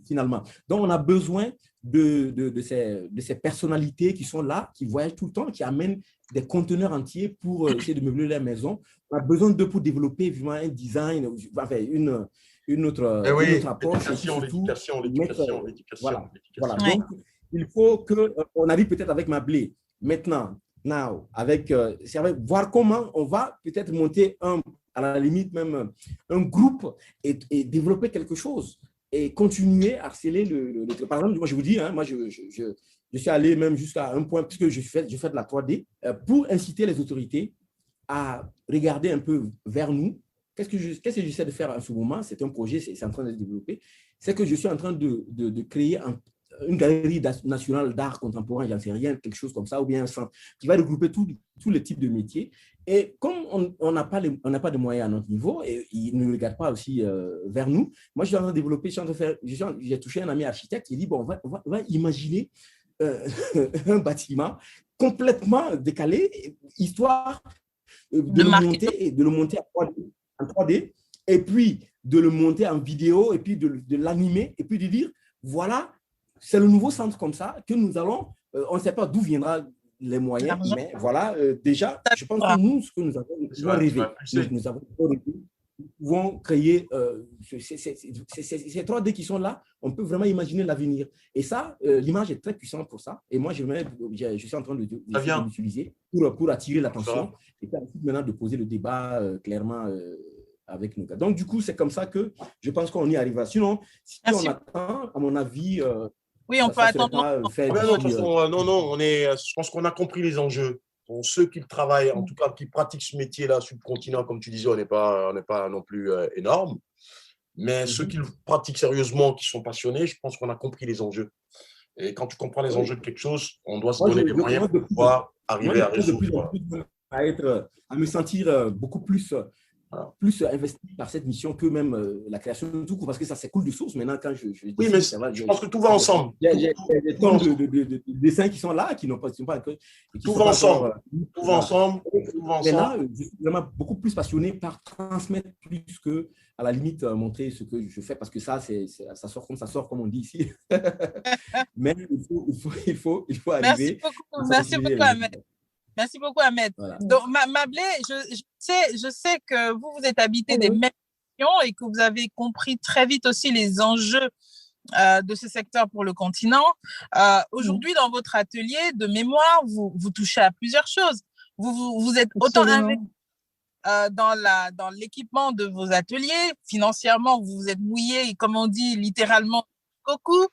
finalement. Donc, on a besoin de ces personnalités qui sont là, qui voyagent tout le temps, qui amènent des conteneurs entiers pour essayer de meubler leur maison. On a besoin d'eux pour développer vraiment un design, enfin, une autre approche. L'éducation. Voilà. Donc, il faut qu'on arrive peut-être avec ma blé. Maintenant, avec voir comment on va peut-être monter à la limite même un groupe et développer quelque chose et continuer à harceler par exemple, moi je vous dis, hein, moi je suis allé même jusqu'à un point, puisque je fais de la 3D, pour inciter les autorités à regarder un peu vers nous. Qu'est-ce que j'essaie de faire en ce moment? C'est un projet, c'est en train de se développer. C'est que je suis en train de créer une galerie nationale d'art contemporain, j'en sais rien, quelque chose comme ça, ou bien un centre qui va regrouper tous les types de métiers. Et comme on n'a pas de moyens à notre niveau, et ils ne regardent pas aussi vers nous, moi je suis en train de développer, j'ai touché un ami architecte, il dit, bon, on va imaginer un bâtiment complètement décalé, histoire de le monter en 3D, et puis de le monter en vidéo, et puis de l'animer, et puis de dire, voilà, c'est le nouveau centre comme ça que nous allons, on ne sait pas d'où viendra les moyens, mais voilà, déjà, je pense que nous, ce que nous avons rêvé, nous pouvons créer ces 3D qui sont là, on peut vraiment imaginer l'avenir. Et ça, l'image est très puissante pour ça. Et moi, je suis en train de l'utiliser pour attirer l'attention et puis maintenant de poser le débat clairement avec nous. Donc, du coup, c'est comme ça que je pense qu'on y arrivera. Sinon, si on attend, à mon avis… oui, on peut attendre. Je pense qu'on a compris les enjeux. Pour ceux qui travaillent, en tout cas qui pratiquent ce métier-là sur le continent, comme tu disais, on n'est pas non plus énorme. Mais ceux qui le pratiquent sérieusement, qui sont passionnés, je pense qu'on a compris les enjeux. Et quand tu comprends les enjeux de quelque chose, on doit se donner les moyens pour pouvoir arriver à résoudre. À me sentir beaucoup plus investi par cette mission que même la création de tout, parce que ça, c'est cool de source. Maintenant, quand je oui, mais je pense que tout va ensemble. Il y a des tonnes de dessins qui sont là, qui n'ont pas... Tout va ensemble. Tout va ensemble. Maintenant, je suis vraiment beaucoup plus passionné par transmettre plus que, à la limite, montrer ce que je fais, parce que ça sort comme on dit ici. Mais il faut arriver... Merci beaucoup, Ahmed. Merci beaucoup, Ahmed. Voilà. Donc, Mablé, je sais que vous êtes habité des mêmes questions et que vous avez compris très vite aussi les enjeux de ce secteur pour le continent. Aujourd'hui, dans votre atelier de mémoire, vous touchez à plusieurs choses. Vous êtes autant investi dans l'équipement de vos ateliers. Financièrement, vous vous êtes mouillé, comme on dit littéralement, beaucoup.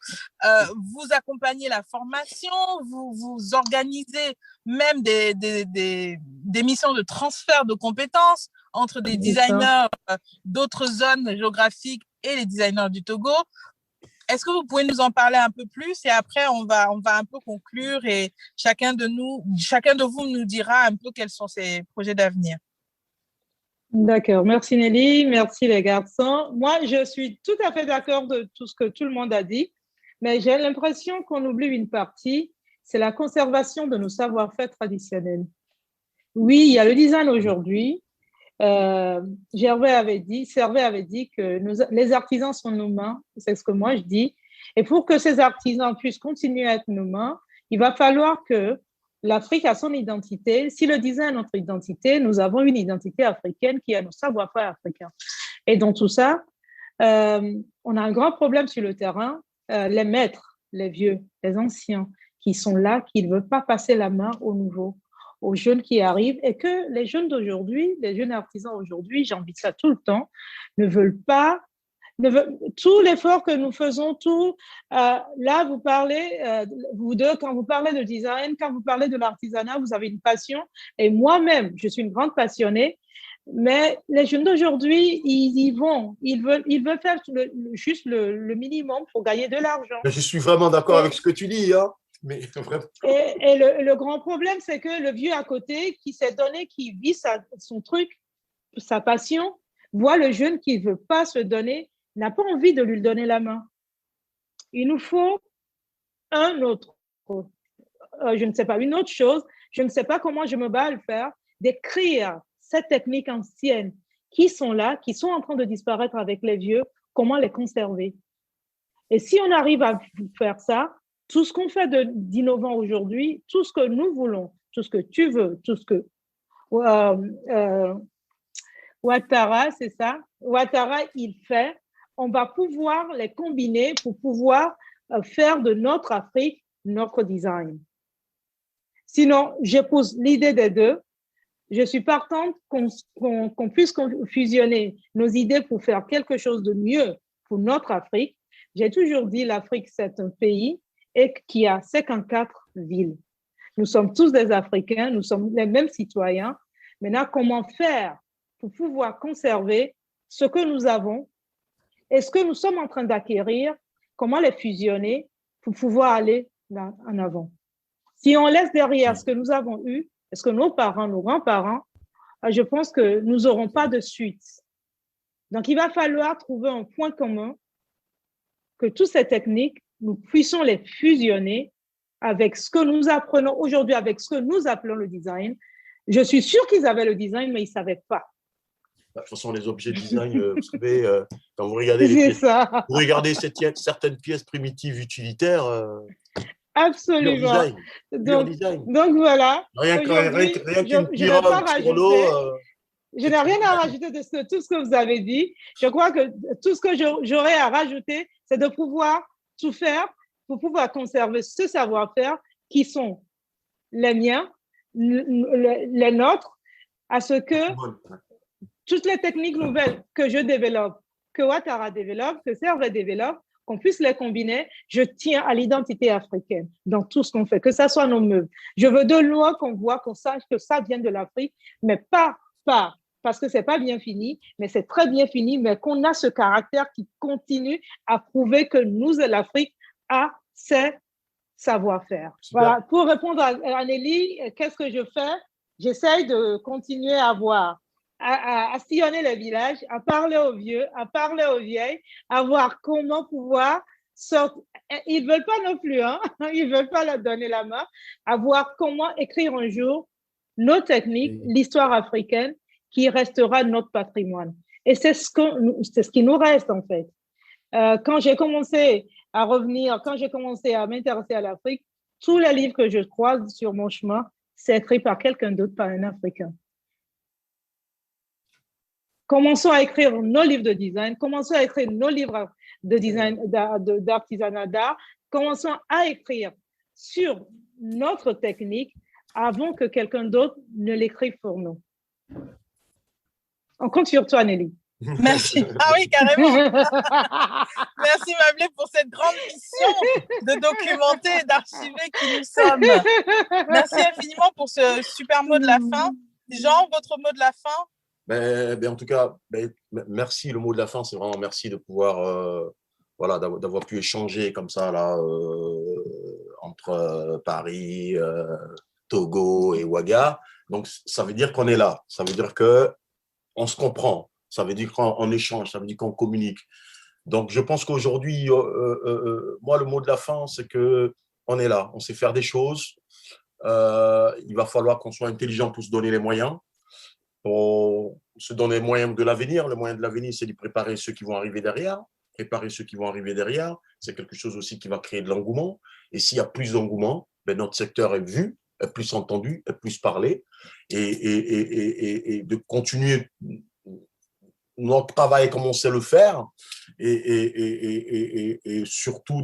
Vous accompagnez la formation, vous organisez même des missions de transfert de compétences entre des designers d'autres zones géographiques et les designers du Togo. Est-ce que vous pouvez nous en parler un peu plus et après on va un peu conclure et chacun de vous nous dira un peu quels sont ses projets d'avenir. D'accord, merci Nelly, merci les garçons. Moi, je suis tout à fait d'accord de tout ce que tout le monde a dit, mais j'ai l'impression qu'on oublie une partie, c'est la conservation de nos savoir-faire traditionnels. Oui, il y a le design aujourd'hui. Servais avait dit que les artisans sont nos mains, c'est ce que moi je dis. Et pour que ces artisans puissent continuer à être nos mains, il va falloir que l'Afrique a son identité. Si le design est notre identité, nous avons une identité africaine qui a nos savoir-faire africains. Et dans tout ça, on a un grand problème sur le terrain. Les maîtres, les vieux, les anciens qui sont là, qui ne veulent pas passer la main aux nouveaux, aux jeunes qui arrivent, et que les jeunes d'aujourd'hui, les jeunes artisans aujourd'hui, j'en dis ça tout le temps, ne veulent pas, tout l'effort que nous faisons, là vous parlez, vous deux, quand vous parlez de design, quand vous parlez de l'artisanat, vous avez une passion, et moi-même, je suis une grande passionnée, mais les jeunes d'aujourd'hui, ils veulent faire juste le minimum pour gagner de l'argent. Je suis vraiment d'accord avec ce que tu dis, hein. Mais vraiment. Et le grand problème, c'est que le vieux à côté, qui s'est donné, qui vit son truc, sa passion, voit le jeune qui ne veut pas se donner, n'a pas envie de lui donner la main. Il nous faut un autre, je ne sais pas, une autre chose, je ne sais pas comment je me bats à le faire, d'écrire ces techniques anciennes qui sont là, qui sont en train de disparaître avec les vieux, comment les conserver. Et si on arrive à faire ça, tout ce qu'on fait d'innovant aujourd'hui, tout ce que nous voulons, tout ce que tu veux, tout ce que Ouattara, c'est ça, Ouattara, il fait, on va pouvoir les combiner pour pouvoir faire de notre Afrique notre design. Sinon, j'épouse l'idée des deux. Je suis partante qu'on puisse fusionner nos idées pour faire quelque chose de mieux pour notre Afrique. J'ai toujours dit l'Afrique, c'est un pays et qui a 54 villes. Nous sommes tous des Africains, nous sommes les mêmes citoyens. Maintenant, comment faire pour pouvoir conserver ce que nous avons et ce que nous sommes en train d'acquérir, comment les fusionner pour pouvoir aller là en avant. Si on laisse derrière ce que nous avons eu, ce que nos parents, nos grands-parents, je pense que nous n'aurons pas de suite. Donc, il va falloir trouver un point commun, que toutes ces techniques, nous puissions les fusionner avec ce que nous apprenons aujourd'hui, avec ce que nous appelons le design. Je suis sûre qu'ils avaient le design, mais ils ne savaient pas. De toute façon, les objets design, vous savez, quand vous regardez, certaines pièces primitives utilitaires, absolument. Donc voilà. Rien qu'une pirogue sur l'eau. Je n'ai rien à rajouter de tout ce que vous avez dit. Je crois que tout ce que j'aurais à rajouter, c'est de pouvoir tout faire pour pouvoir conserver ce savoir-faire qui sont les miens, les nôtres, à ce que toutes les techniques nouvelles que je développe, que Ouattara développe, que Servais développe, qu'on puisse les combiner. Je tiens à l'identité africaine dans tout ce qu'on fait, que ça soit nos meubles. Je veux de loin qu'on voit, qu'on sache que ça vient de l'Afrique, mais pas parce que c'est pas bien fini, mais c'est très bien fini, mais qu'on a ce caractère qui continue à prouver que nous, l'Afrique, a ses savoir-faire. Voilà. Pour répondre à Nelly, qu'est-ce que je fais? J'essaye de continuer à voir, à sillonner les villages, à parler aux vieux, à parler aux vieilles, à voir comment pouvoir sortir. Ils ne veulent pas non plus, hein? Ils ne veulent pas leur donner la main, à voir comment écrire un jour nos techniques, l'histoire africaine, qui restera notre patrimoine. Et c'est ce qui nous reste, en fait. Quand j'ai commencé à revenir, quand j'ai commencé à m'intéresser à l'Afrique, tous les livres que je croise sur mon chemin, c'est écrit par quelqu'un d'autre, par un Africain. Commençons à écrire nos livres de design, commençons à écrire nos livres de design, d'artisanat d'art, commençons à écrire sur notre technique avant que quelqu'un d'autre ne l'écrive pour nous. On compte sur toi, Nelly. Merci. Ah oui, carrément. Merci, Mablé, pour cette grande mission de documenter et d'archiver qui nous sommes. Merci infiniment pour ce super mot de la fin. Jean, votre mot de la fin? En tout cas, merci. Le mot de la fin, c'est vraiment merci de pouvoir, voilà, d'avoir pu échanger comme ça là, entre Paris, Togo et Ouaga. Donc, ça veut dire qu'on est là. Ça veut dire qu'on se comprend. Ça veut dire qu'on échange. Ça veut dire qu'on communique. Donc, je pense qu'aujourd'hui, moi, le mot de la fin, c'est qu'on est là. On sait faire des choses. Il va falloir qu'on soit intelligent pour se donner les moyens. Pour se donner les moyens de l'avenir. Le moyen de l'avenir, c'est de préparer ceux qui vont arriver derrière. Préparer ceux qui vont arriver derrière, c'est quelque chose aussi qui va créer de l'engouement. Et s'il y a plus d'engouement, notre secteur est vu, est plus entendu, est plus parlé. Et de continuer notre travail comme on sait le faire. Et surtout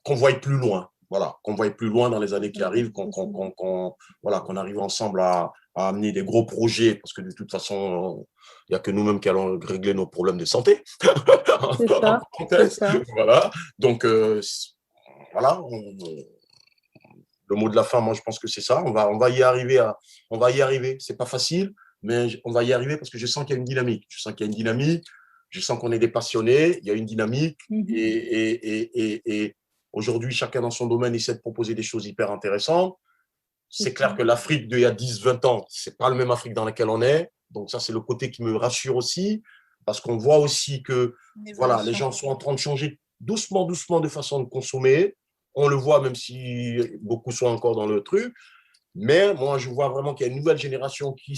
qu'on voie plus loin. Voilà, qu'on voie plus loin dans les années qui arrivent, qu'on arrive ensemble à amener des gros projets, parce que de toute façon, il n'y a que nous-mêmes qui allons régler nos problèmes de santé. C'est ça. Voilà. Donc, voilà. Le mot de la fin, moi, je pense que c'est ça. On va y arriver. On va y arriver. C'est pas facile, mais on va y arriver parce que je sens qu'il y a une dynamique. Je sens qu'il y a une dynamique. Je sens qu'on est des passionnés. Il y a une dynamique. Et aujourd'hui, chacun dans son domaine essaie de proposer des choses hyper intéressantes. C'est clair que l'Afrique d'il y a 10, 20 ans, ce n'est pas le même Afrique dans laquelle on est. Donc ça, c'est le côté qui me rassure aussi, parce qu'on voit aussi que voilà, les gens sont en train de changer doucement, doucement de façon de consommer. On le voit, même si beaucoup sont encore dans le truc. Mais moi, je vois vraiment qu'il y a une nouvelle génération qui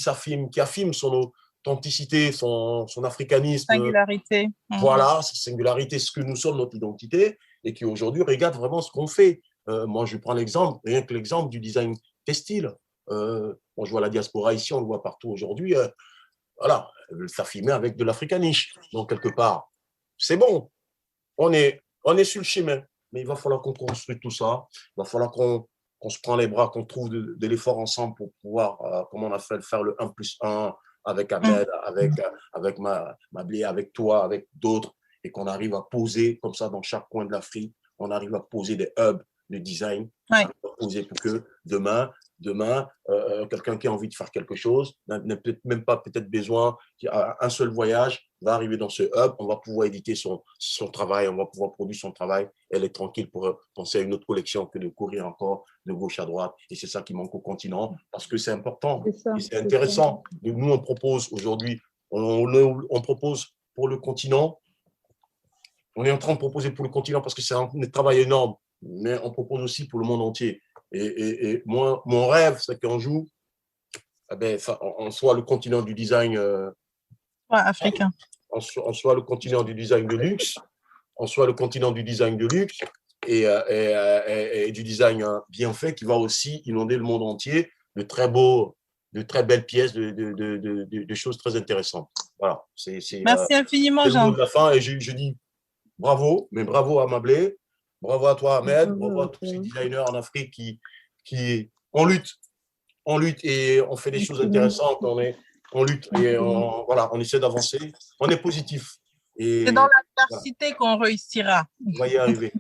affirme son authenticité, son africanisme. Singularité. Voilà, sa singularité, ce que nous sommes, notre identité, et qui aujourd'hui regarde vraiment ce qu'on fait. Moi, je prends l'exemple, rien que l'exemple du design textile. Je vois la diaspora ici, on le voit partout aujourd'hui. Voilà, s'affirmer avec de l'africanisme. Donc, quelque part, c'est bon. On est sur le chemin, mais il va falloir qu'on construise tout ça. Il va falloir qu'on se prenne les bras, qu'on trouve de l'effort ensemble pour pouvoir, comme on a fait, faire le 1+1 avec Ahmed, avec Mablé, avec toi, avec d'autres, et qu'on arrive à poser comme ça dans chaque coin de l'Afrique. On arrive à poser des hubs de design, poser pour que demain, quelqu'un qui a envie de faire quelque chose n'a peut-être même pas besoin, un seul voyage, va arriver dans ce hub, on va pouvoir éditer son travail, on va pouvoir produire son travail, elle est tranquille pour penser à une autre collection que de courir encore de gauche à droite. Et c'est ça qui manque au continent, parce que c'est important et c'est intéressant. Nous, on propose aujourd'hui, on propose pour le continent, on est en train de proposer pour le continent parce que c'est un travail énorme, mais on propose aussi pour le monde entier. Et moi, mon rêve, c'est qu'un jour, on soit le continent du design africain. On soit le continent du design de luxe, on soit le continent du design de luxe et du design bien fait qui va aussi inonder le monde entier de très belles pièces, de choses très intéressantes. Voilà. Merci infiniment, Jean. C'est le Jean. mot de la fin et je dis bravo, mais bravo à Mablé, bravo à toi, Ahmed, bravo à tous ces designers en Afrique qui on lutte et on fait des choses intéressantes, on lutte et on essaie d'avancer, on est positif. C'est dans l'adversité qu'on réussira. On va y arriver.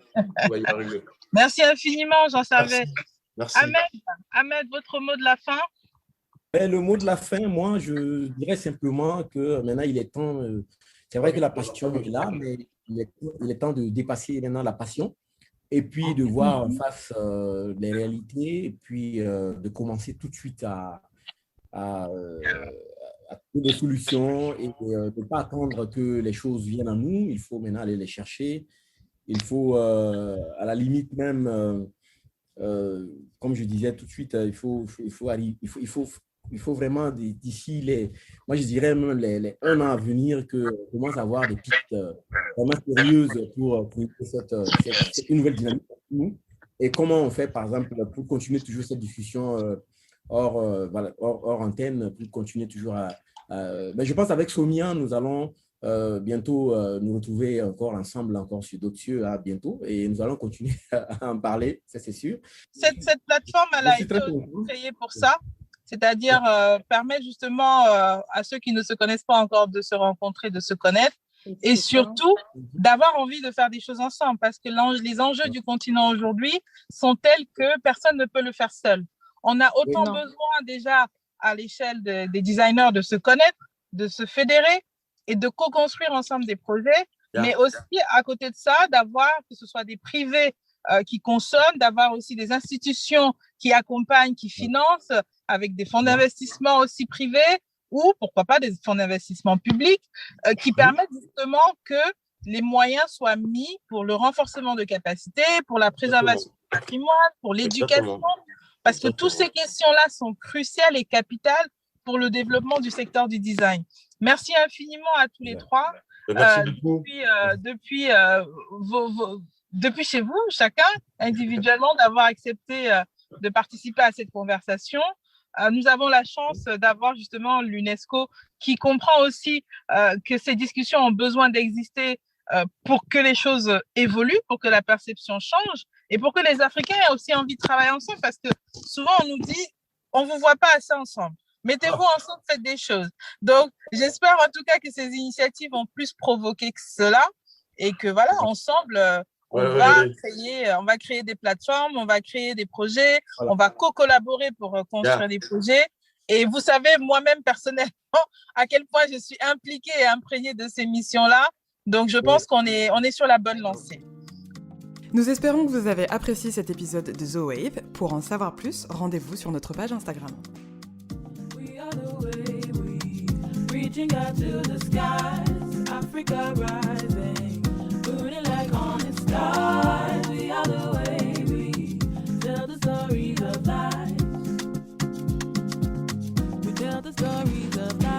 Merci infiniment, j'en savais. Merci. Ahmed, votre mot de la fin? Mais le mot de la fin, moi, je dirais simplement que maintenant, il est temps. C'est vrai que la passion est là, mais il est temps de dépasser maintenant la passion et puis de voir en face les réalités et puis de commencer tout de suite à, euh, à trouver des solutions et de ne pas attendre que les choses viennent à nous. Il faut maintenant aller les chercher. Il faut, à la limite même, comme je disais tout de suite, il faut vraiment d'ici moi je dirais même les 1 an à venir qu'on commence à avoir des pistes vraiment sérieuses pour cette nouvelle dynamique pour nous. Et comment on fait, par exemple, pour continuer toujours cette discussion voilà, hors antenne, pour continuer toujours mais je pense avec Somia, nous allons bientôt nous retrouver encore ensemble, encore sur d'autres cieux, bientôt, et nous allons continuer à en parler, ça c'est sûr. Cette plateforme, elle a été créée pour ça, c'est-à-dire permettre justement à ceux qui ne se connaissent pas encore de se rencontrer, de se connaître, et surtout d'avoir envie de faire des choses ensemble, parce que les enjeux du continent aujourd'hui sont tels que personne ne peut le faire seul. On a autant besoin déjà à l'échelle des designers de se connaître, de se fédérer et de co-construire ensemble des projets, mais aussi à côté de ça, d'avoir, que ce soit des privés qui consomment, d'avoir aussi des institutions qui accompagnent, qui financent, avec des fonds d'investissement aussi privés, ou pourquoi pas des fonds d'investissement publics, qui permettent justement que les moyens soient mis pour le renforcement de capacités, pour la préservation du patrimoine, pour l'éducation, parce que toutes ces questions-là sont cruciales et capitales pour le développement du secteur du design. Merci infiniment à tous les trois. Depuis chez vous, chacun individuellement, d'avoir accepté de participer à cette conversation. Nous avons la chance d'avoir justement l'UNESCO qui comprend aussi que ces discussions ont besoin d'exister pour que les choses évoluent, pour que la perception change et pour que les Africains aient aussi envie de travailler ensemble, parce que souvent on nous dit on ne vous voit pas assez ensemble. Mettez-vous ensemble, faites des choses. Donc, j'espère en tout cas que ces initiatives ont plus provoqué que cela et que voilà, ensemble, on va créer des plateformes, on va créer des projets, on va co-collaborer pour construire des projets. Et vous savez, moi-même, personnellement, à quel point je suis impliquée et imprégnée de ces missions-là. Donc, je pense qu'on est sur la bonne lancée. Nous espérons que vous avez apprécié cet épisode de The Wave. Pour en savoir plus, rendez-vous sur notre page Instagram. Reaching out to the skies, Africa rising, burning like honest stars. We are the way we tell the stories of life. We tell the stories of life.